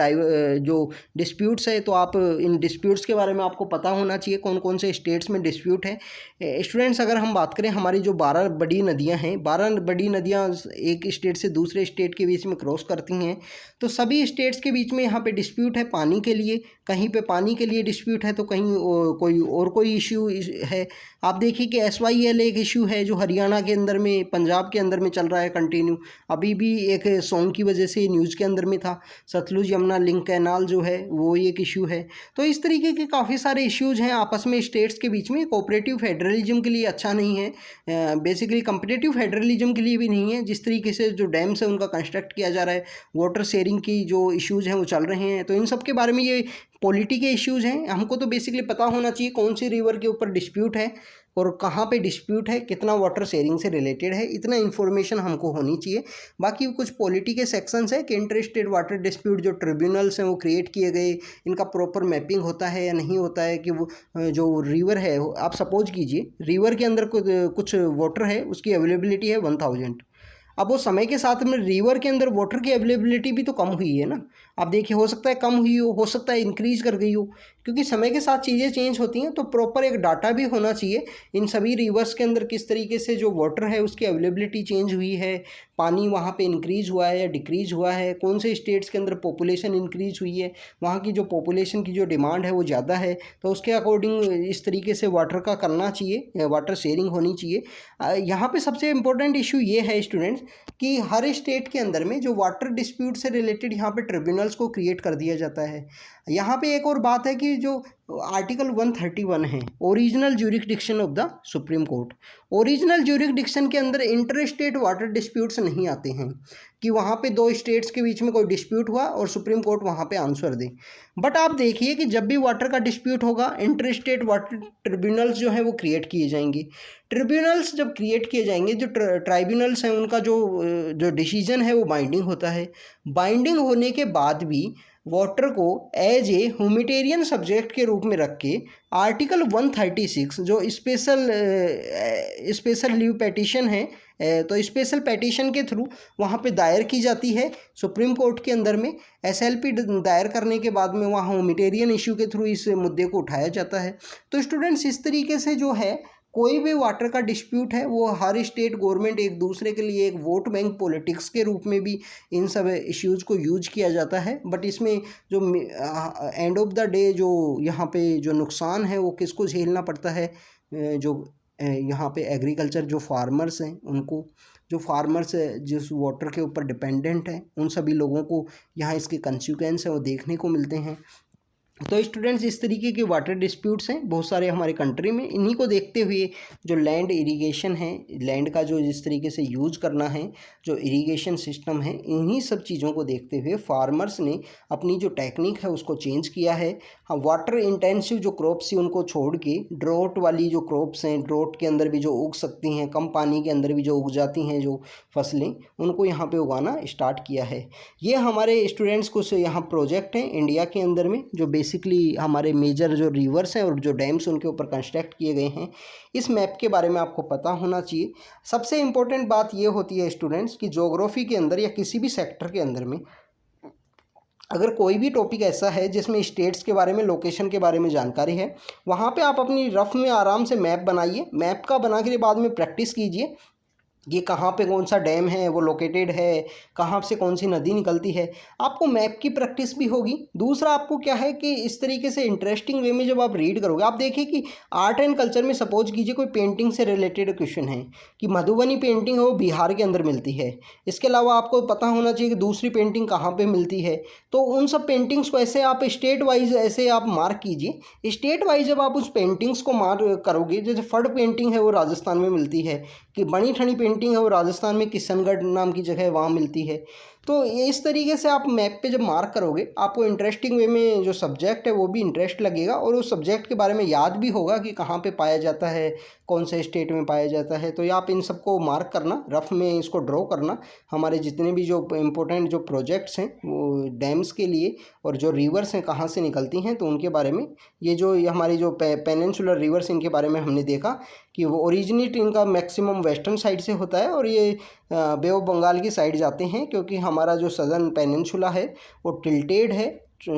जो डिस्प्यूट्स है, तो आप इन डिस्प्यूट्स के बारे में आपको पता होना चाहिए कौन कौन से स्टेट्स में डिस्प्यूट है। स्टूडेंट्स, अगर हम बात करें हमारी जो 12 बड़ी नदियाँ हैं, 12 बड़ी नदियाँ एक स्टेट से दूसरे स्टेट के बीच में क्रॉस करती हैं, तो सभी स्टेट्स के बीच में यहाँ पे डिस्प्यूट है पानी के लिए। कहीं पे पानी के लिए डिस्प्यूट है तो कहीं कोई इश्यू है। आप देखिए कि SYL एक इशू है जो हरियाणा के अंदर में, पंजाब के अंदर में चल रहा है कंटिन्यू। अभी भी एक सॉन्ग की वजह से न्यूज़ के अंदर में था। सतलुज यमुना लिंक कैनाल जो है वो एक इशू है। तो इस तरीके के काफ़ी सारे इश्यूज़ हैं आपस में स्टेट्स के बीच में। कोऑपरेटिव फेडरलिज्म के लिए अच्छा नहीं है, बेसिकली कम्पिटिटिव फेडरलिज्म के लिए भी नहीं है। जिस तरीके से जो डैम्स है उनका कंस्ट्रक्ट किया जा रहा है, वाटर शेयरिंग की जो इश्यूज़ हैं वो चल रहे हैं, तो इन सब के बारे में ये पॉलिटी के इश्यूज़ हैं। हमको तो बेसिकली पता होना चाहिए कौन सी रिवर के ऊपर डिस्प्यूट है और कहाँ पे डिस्प्यूट है, कितना वाटर शेयरिंग से रिलेटेड है, इतना इन्फॉर्मेशन हमको होनी चाहिए। बाकी कुछ पॉलिटी के सेक्शंस है कि इंटर स्टेट वाटर डिस्प्यूट जो ट्रिब्यूनल्स हैं वो क्रिएट किए गए, इनका प्रॉपर मैपिंग होता है या नहीं होता है, कि वो जो रिवर है, आप सपोज कीजिए रिवर के अंदर कुछ वाटर है, उसकी अवेलेबिलिटी है 1000। अब वो समय के साथ में रिवर के अंदर वाटर की अवेलेबिलिटी भी तो कम हुई है ना। आप देखिए, हो सकता है कम हुई हो सकता है इंक्रीज़ कर गई हो, क्योंकि समय के साथ चीज़ें चेंज होती हैं। तो प्रॉपर एक डाटा भी होना चाहिए इन सभी रिवर्स के अंदर, किस तरीके से जो वाटर है उसकी अवेलेबिलिटी चेंज हुई है, पानी वहाँ पे इंक्रीज़ हुआ है या डिक्रीज़ हुआ है, कौन से स्टेट्स के अंदर पॉपुलेशन इंक्रीज़ हुई है, वहाँ की जो पॉपुलेशन की जो डिमांड है वो ज़्यादा है, तो उसके अकॉर्डिंग इस तरीके से वाटर का करना चाहिए, वाटर शेयरिंग होनी चाहिए। यहाँ पे सबसे इम्पोर्टेंट इशू ये है स्टूडेंट्स कि हर स्टेट के अंदर में जो वाटर डिस्प्यूट से रिलेटेड यहाँ पे ट्रिब्यूनल्स को क्रिएट कर दिया जाता है। यहाँ पे एक और बात है कि जो आर्टिकल 131 है, original jurisdiction of the supreme court, original jurisdiction के अंदर इंटर स्टेट वाटर डिस्प्यूट्स नहीं आते हैं कि वहाँ पे दो स्टेट्स के बीच में कोई डिस्प्यूट हुआ और सुप्रीम कोर्ट वहाँ पे आंसर दे। बट आप देखिए कि जब भी वाटर का डिस्प्यूट होगा, इंटर स्टेट वाटर ट्रिब्यूनल्स जो हैं वो क्रिएट किए जाएंगे। ट्रिब्यूनल्स जब क्रिएट किए जाएंगे, जो ट्राइब्यूनल्स हैं उनका जो डिसीजन है वो बाइंडिंग होता है। बाइंडिंग होने के बाद भी वाटर को एज ए ह्यूमैनिटेरियन सब्जेक्ट के रूप में रख के आर्टिकल 136 जो स्पेशल लीव पेटिशन है, तो स्पेशल पेटिशन के थ्रू वहाँ पे दायर की जाती है सुप्रीम कोर्ट के अंदर में। SLP दायर करने के बाद में वहाँ ह्यूमैनिटेरियन इशू के थ्रू इस मुद्दे को उठाया जाता है। तो स्टूडेंट्स, इस तरीके से जो है कोई भी वाटर का डिस्प्यूट है वो हर स्टेट गवर्नमेंट एक दूसरे के लिए एक वोट बैंक पॉलिटिक्स के रूप में भी इन सब इश्यूज़ को यूज किया जाता है। बट इसमें जो एंड ऑफ द डे जो यहाँ पे जो नुकसान है वो किसको झेलना पड़ता है, जो यहाँ पे एग्रीकल्चर जो फार्मर्स हैं उनको, जो फार्मर्स जिस वाटर के ऊपर डिपेंडेंट हैं, उन सभी लोगों को यहाँ इसके कंसिक्वेंस हैं वो देखने को मिलते हैं। तो स्टूडेंट्स, इस तरीके के वाटर डिस्प्यूट्स हैं बहुत सारे हमारे कंट्री में। इन्हीं को देखते हुए जो लैंड इरिगेशन है, लैंड का जो जिस तरीके से यूज़ करना है, जो इरिगेशन सिस्टम है, इन्हीं सब चीज़ों को देखते हुए फार्मर्स ने अपनी जो टेक्निक है उसको चेंज किया है। हाँ, वाटर इंटेंसिव जो क्रॉप्स हैं उनको छोड़ के ड्रॉट वाली जो क्रॉप्स हैं, ड्रॉट के अंदर भी जो उग सकती हैं, कम पानी के अंदर भी जो उग जाती हैं जो फसलें, उनको यहाँ पे उगाना स्टार्ट किया है। ये हमारे स्टूडेंट्स कुछ यहाँ प्रोजेक्ट हैं इंडिया के अंदर में जो बेसिकली हमारे मेजर जो रिवर्स हैं और जो डैम्स उनके ऊपर कंस्ट्रक्ट किए गए हैं। इस मैप के बारे में आपको पता होना चाहिए। सबसे इम्पोर्टेंट बात ये होती है स्टूडेंट्स कि ज्योग्राफी के अंदर या किसी भी सेक्टर के अंदर में अगर कोई भी टॉपिक ऐसा है जिसमें स्टेट्स के बारे में, लोकेशन के बारे में जानकारी है, वहाँ पे आप अपनी रफ में आराम से मैप बनाइए। मैप का बना के बाद में प्रैक्टिस कीजिए ये कहाँ पे कौन सा डैम है वो लोकेटेड है, कहाँ से कौन सी नदी निकलती है, आपको मैप की प्रैक्टिस भी होगी। दूसरा आपको क्या है कि इस तरीके से इंटरेस्टिंग वे में जब आप रीड करोगे, आप देखिए कि आर्ट एंड कल्चर में सपोज कीजिए कोई पेंटिंग से रिलेटेड क्वेश्चन है कि मधुबनी पेंटिंग है वो बिहार के अंदर मिलती है। इसके अलावा आपको पता होना चाहिए कि दूसरी पेंटिंग कहाँ पर मिलती है। तो उन सब पेंटिंग्स को ऐसे आप स्टेट वाइज ऐसे आप मार्क कीजिए। स्टेट वाइज जब आप उस पेंटिंग्स को मार्क करोगे, जैसे फड़ पेंटिंग है वो राजस्थान में मिलती है, कि बनी ठनी पेंटिंग है वो राजस्थान में किशनगढ़ नाम की जगह है वहाँ मिलती है। तो ये इस तरीके से आप मैप पे जब मार्क करोगे आपको इंटरेस्टिंग वे में जो सब्जेक्ट है वो भी इंटरेस्ट लगेगा और उस सब्जेक्ट के बारे में याद भी होगा कि कहाँ पे पाया जाता है, कौन से स्टेट में पाया जाता है। तो ये आप इन सबको मार्क करना, रफ में इसको ड्रॉ करना। हमारे जितने भी जो इम्पोर्टेंट जो प्रोजेक्ट्स हैं वो डैम्स के लिए और जो रिवर्स हैं कहाँ से निकलती हैं तो उनके बारे में, ये जो हमारी जो पेनिनसुलर रिवर्स इनके बारे में हमने देखा कि वो ओरिजिनेट इनका मैक्सिमम वेस्टर्न साइड से होता है और ये बे ऑफ बंगाल की साइड जाते हैं, क्योंकि हमारा जो सदर्न पेनिनसुला है वो टिल्टेड है,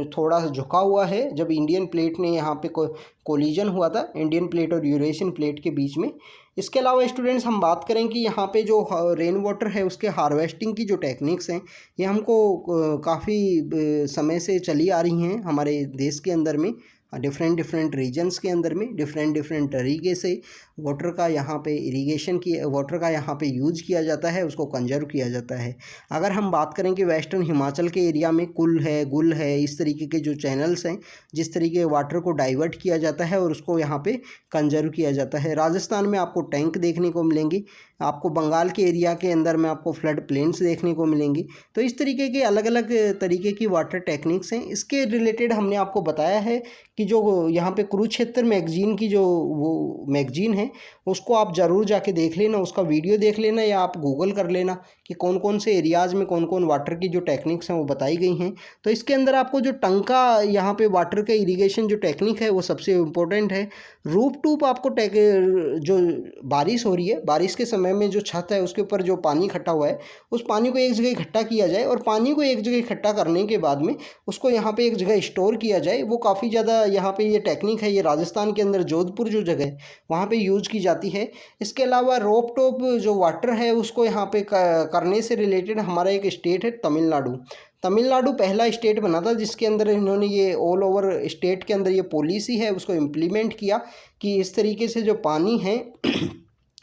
थोड़ा सा झुका हुआ है। जब इंडियन प्लेट ने यहाँ पे कोलिजन हुआ था इंडियन प्लेट और यूरेशियन प्लेट के बीच में। इसके अलावा स्टूडेंट्स हम बात करें कि यहाँ पे जो रेन वाटर है उसके हार्वेस्टिंग की जो टेक्निक्स हैं ये हमको काफ़ी समय से चली आ रही हैं हमारे देश के अंदर में। डिफरेंट रीजन्स के अंदर में डिफरेंट तरीके से वाटर का यहाँ पे इरिगेशन की वाटर का यहाँ पे यूज किया जाता है, उसको कंजर्व किया जाता है। अगर हम बात करें कि वेस्टर्न हिमाचल के एरिया में कुल है, गुल है, इस तरीके के जो चैनल्स हैं जिस तरीके वाटर को डाइवर्ट किया जाता है और उसको यहाँ पे कंजर्व किया जाता है। राजस्थान में आपको टैंक देखने को मिलेंगे, आपको बंगाल के एरिया के अंदर में आपको फ्लड प्लेन्स देखने को मिलेंगी। तो इस तरीके के अलग अलग तरीके की वाटर टेक्निक्स हैं। इसके रिलेटेड हमने आपको बताया है कि जो यहाँ पे कुरुक्षेत्र मैगजीन की जो वो मैगजीन है उसको आप ज़रूर जाके देख लेना, उसका वीडियो देख लेना या आप गूगल कर लेना कि कौन कौन से एरियाज़ में कौन कौन वाटर की जो टेक्निक्स हैं वो बताई गई हैं। तो इसके अंदर आपको जो टंका यहाँ पे वाटर का इरिगेशन जो टेक्निक है वो सबसे इम्पोर्टेंट है। रूप टूप आपको जो बारिश हो रही है, बारिश के समय में जो छत है उसके ऊपर जो पानी इकट्ठा हुआ है उस पानी को एक जगह इकट्ठा किया जाए और पानी को एक जगह इकट्ठा करने के बाद में उसको यहाँ पे एक जगह स्टोर किया जाए। वो काफ़ी ज़्यादा यहाँ पे ये टेक्निक है, ये राजस्थान के अंदर जोधपुर जो जगह है वहाँ पे यूज़ की जाती है। इसके अलावा रोप टॉप जो वाटर है उसको यहाँ पे करने से रिलेटेड हमारा एक स्टेट है तमिलनाडु। तमिलनाडु पहला स्टेट बना था जिसके अंदर इन्होंने ये ऑल ओवर स्टेट के अंदर ये पॉलिसी है उसको इम्प्लीमेंट किया कि इस तरीके से जो पानी है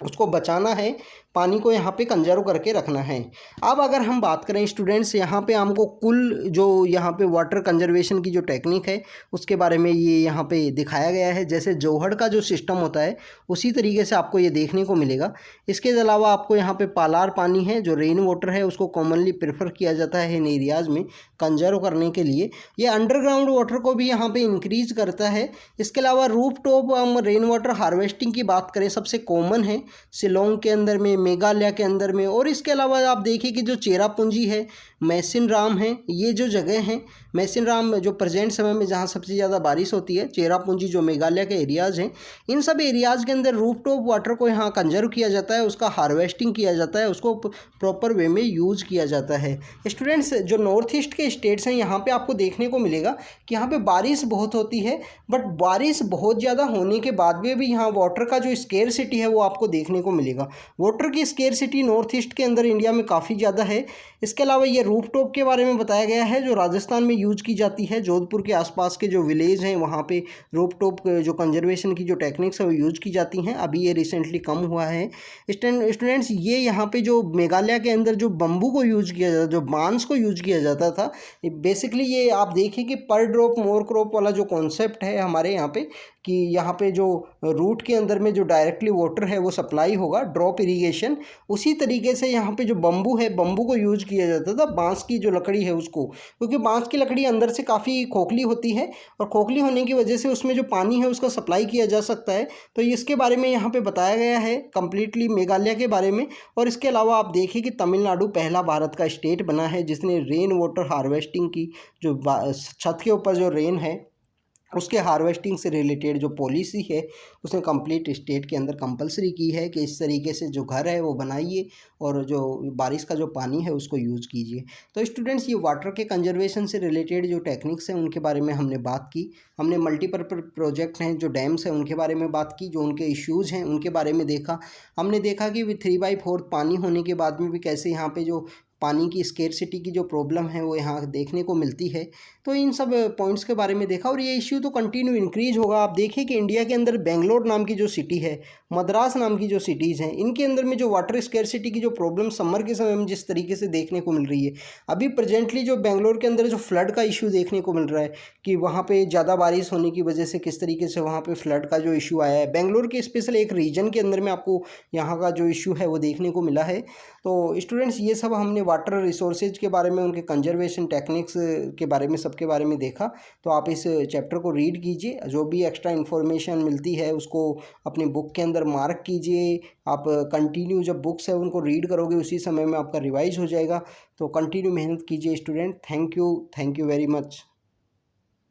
उसको बचाना है, पानी को यहाँ पे कंजर्व करके रखना है। अब अगर हम बात करें स्टूडेंट्स, यहाँ पे हमको कुल जो यहाँ पे वाटर कंजर्वेशन की जो टेक्निक है उसके बारे में ये यहाँ पे दिखाया गया है। जैसे जोहड़ का जो सिस्टम होता है उसी तरीके से आपको ये देखने को मिलेगा। इसके अलावा आपको यहाँ पे पालार पानी है जो रेन वाटर है उसको कॉमनली प्रेफर किया जाता है इन एरियाज़ में कंजर्व करने के लिए। ये अंडरग्राउंड वाटर को भी यहाँ पे इंक्रीज करता है। इसके अलावा रूफ टॉप हम रेन वाटर हार्वेस्टिंग की बात करें सबसे कॉमन है शिलोंग के अंदर में, मेघालय के अंदर में। और इसके अलावा आप देखिए कि जो चेरापूंजी है, मैसिनराम है, ये जो जगह हैं मैसिनराम जो प्रेजेंट समय में जहाँ सबसे ज़्यादा बारिश होती है, चेरापूंजी जो मेघालय के एरियाज़ हैं, इन सब एरियाज़ के अंदर रूफ टॉप वाटर को यहाँ कंजर्व किया जाता है, उसका हार्वेस्टिंग किया जाता है, उसको प्रॉपर वे में यूज़ किया जाता है। स्टूडेंट्स जो नॉर्थ ईस्ट के स्टेट्स हैं यहाँ पे आपको देखने को मिलेगा कि यहाँ पे बारिश बहुत होती है, बट बारिश बहुत ज़्यादा होने के बाद भी यहाँ वाटर का जो स्केरसिटी है वो आपको देखने को मिलेगा। वाटर की स्केरसिटी नॉर्थ ईस्ट के अंदर इंडिया में काफ़ी ज़्यादा है। इसके अलावा ये रूफ टॉप के बारे में बताया गया है जो राजस्थान में यूज की जाती है। जोधपुर के आसपास के जो विलेज हैं वहाँ पे रूफ टॉप जो कंजर्वेशन की जो टेक्निक्स है वो यूज की जाती हैं। अभी ये रिसेंटली कम हुआ है। स्टूडेंट्स ये यहाँ पे जो मेघालय के अंदर जो बम्बू को यूज किया जाता, जो बांस को यूज किया जाता था, बेसिकली ये आप देखिए कि पर ड्रॉप मोर क्रॉप वाला जो कॉन्सेप्ट है हमारे यहाँ पे कि यहाँ पे जो रूट के अंदर में जो डायरेक्टली वाटर है वो सप्लाई होगा, ड्रॉप इरिगेशन। उसी तरीके से यहाँ पे जो बम्बू है, बम्बू को यूज किया जाता था, बांस की जो लकड़ी है उसको, क्योंकि बांस की लकड़ी अंदर से काफ़ी खोखली होती है और खोखली होने की वजह से उसमें जो पानी है उसका सप्लाई किया जा सकता है। तो इसके बारे में यहाँ पे बताया गया है कम्प्लीटली मेघालय के बारे में। और इसके अलावा आप देखिए कि तमिलनाडु पहला भारत का स्टेट बना है जिसने रेन वाटर हार्वेस्टिंग की जो छत के ऊपर जो रेन है उसके हार्वेस्टिंग से रिलेटेड जो पॉलिसी है उसने कंप्लीट स्टेट के अंदर कंपलसरी की है कि इस तरीके से जो घर है वो बनाइए और जो बारिश का जो पानी है उसको यूज़ कीजिए। तो स्टूडेंट्स ये वाटर के कंजर्वेशन से रिलेटेड जो टेक्निक्स हैं उनके बारे में हमने बात की। हमने मल्टीपर्पज़ प्रोजेक्ट हैं जो डैम्स हैं उनके बारे में बात की, जो उनके इश्यूज़ हैं उनके बारे में देखा। हमने देखा कि 3/4 पानी होने के बाद में भी कैसे यहाँ पे जो पानी की स्केरसिटी की जो प्रॉब्लम है वो यहाँ देखने को मिलती है। तो इन सब पॉइंट्स के बारे में देखा और ये इश्यू तो कंटिन्यू इंक्रीज होगा। आप देखिए कि इंडिया के अंदर बेंगलोर नाम की जो सिटी है, मद्रास नाम की जो सिटीज़ हैं, इनके अंदर में जो वाटर स्केरसिटी की जो प्रॉब्लम समर के समय में जिस तरीके से देखने को मिल रही है, अभी प्रेजेंटली जो बेंगलोर के अंदर जो फ्लड का इशू देखने को मिल रहा है कि वहाँ पे ज़्यादा बारिश होने की वजह से किस तरीके से वहाँ पे फ्लड का जो इशू आया है, बेंगलोर के स्पेशल एक रीजन के अंदर में आपको यहाँ का जो इशू है वो देखने को मिला है। तो स्टूडेंट्स ये सब हमने वाटर रिसोर्सेज के बारे में, उनके कंजर्वेशन टेक्निक्स के बारे में, सबके बारे में देखा। तो आप इस चैप्टर को रीड कीजिए, जो भी एक्स्ट्रा इन्फॉर्मेशन मिलती है उसको अपनी बुक के अंदर मार्क कीजिए। आप कंटिन्यू जब बुक्स है उनको रीड करोगे उसी समय में आपका रिवाइज हो जाएगा। तो कंटिन्यू मेहनत कीजिए student. Thank you very much.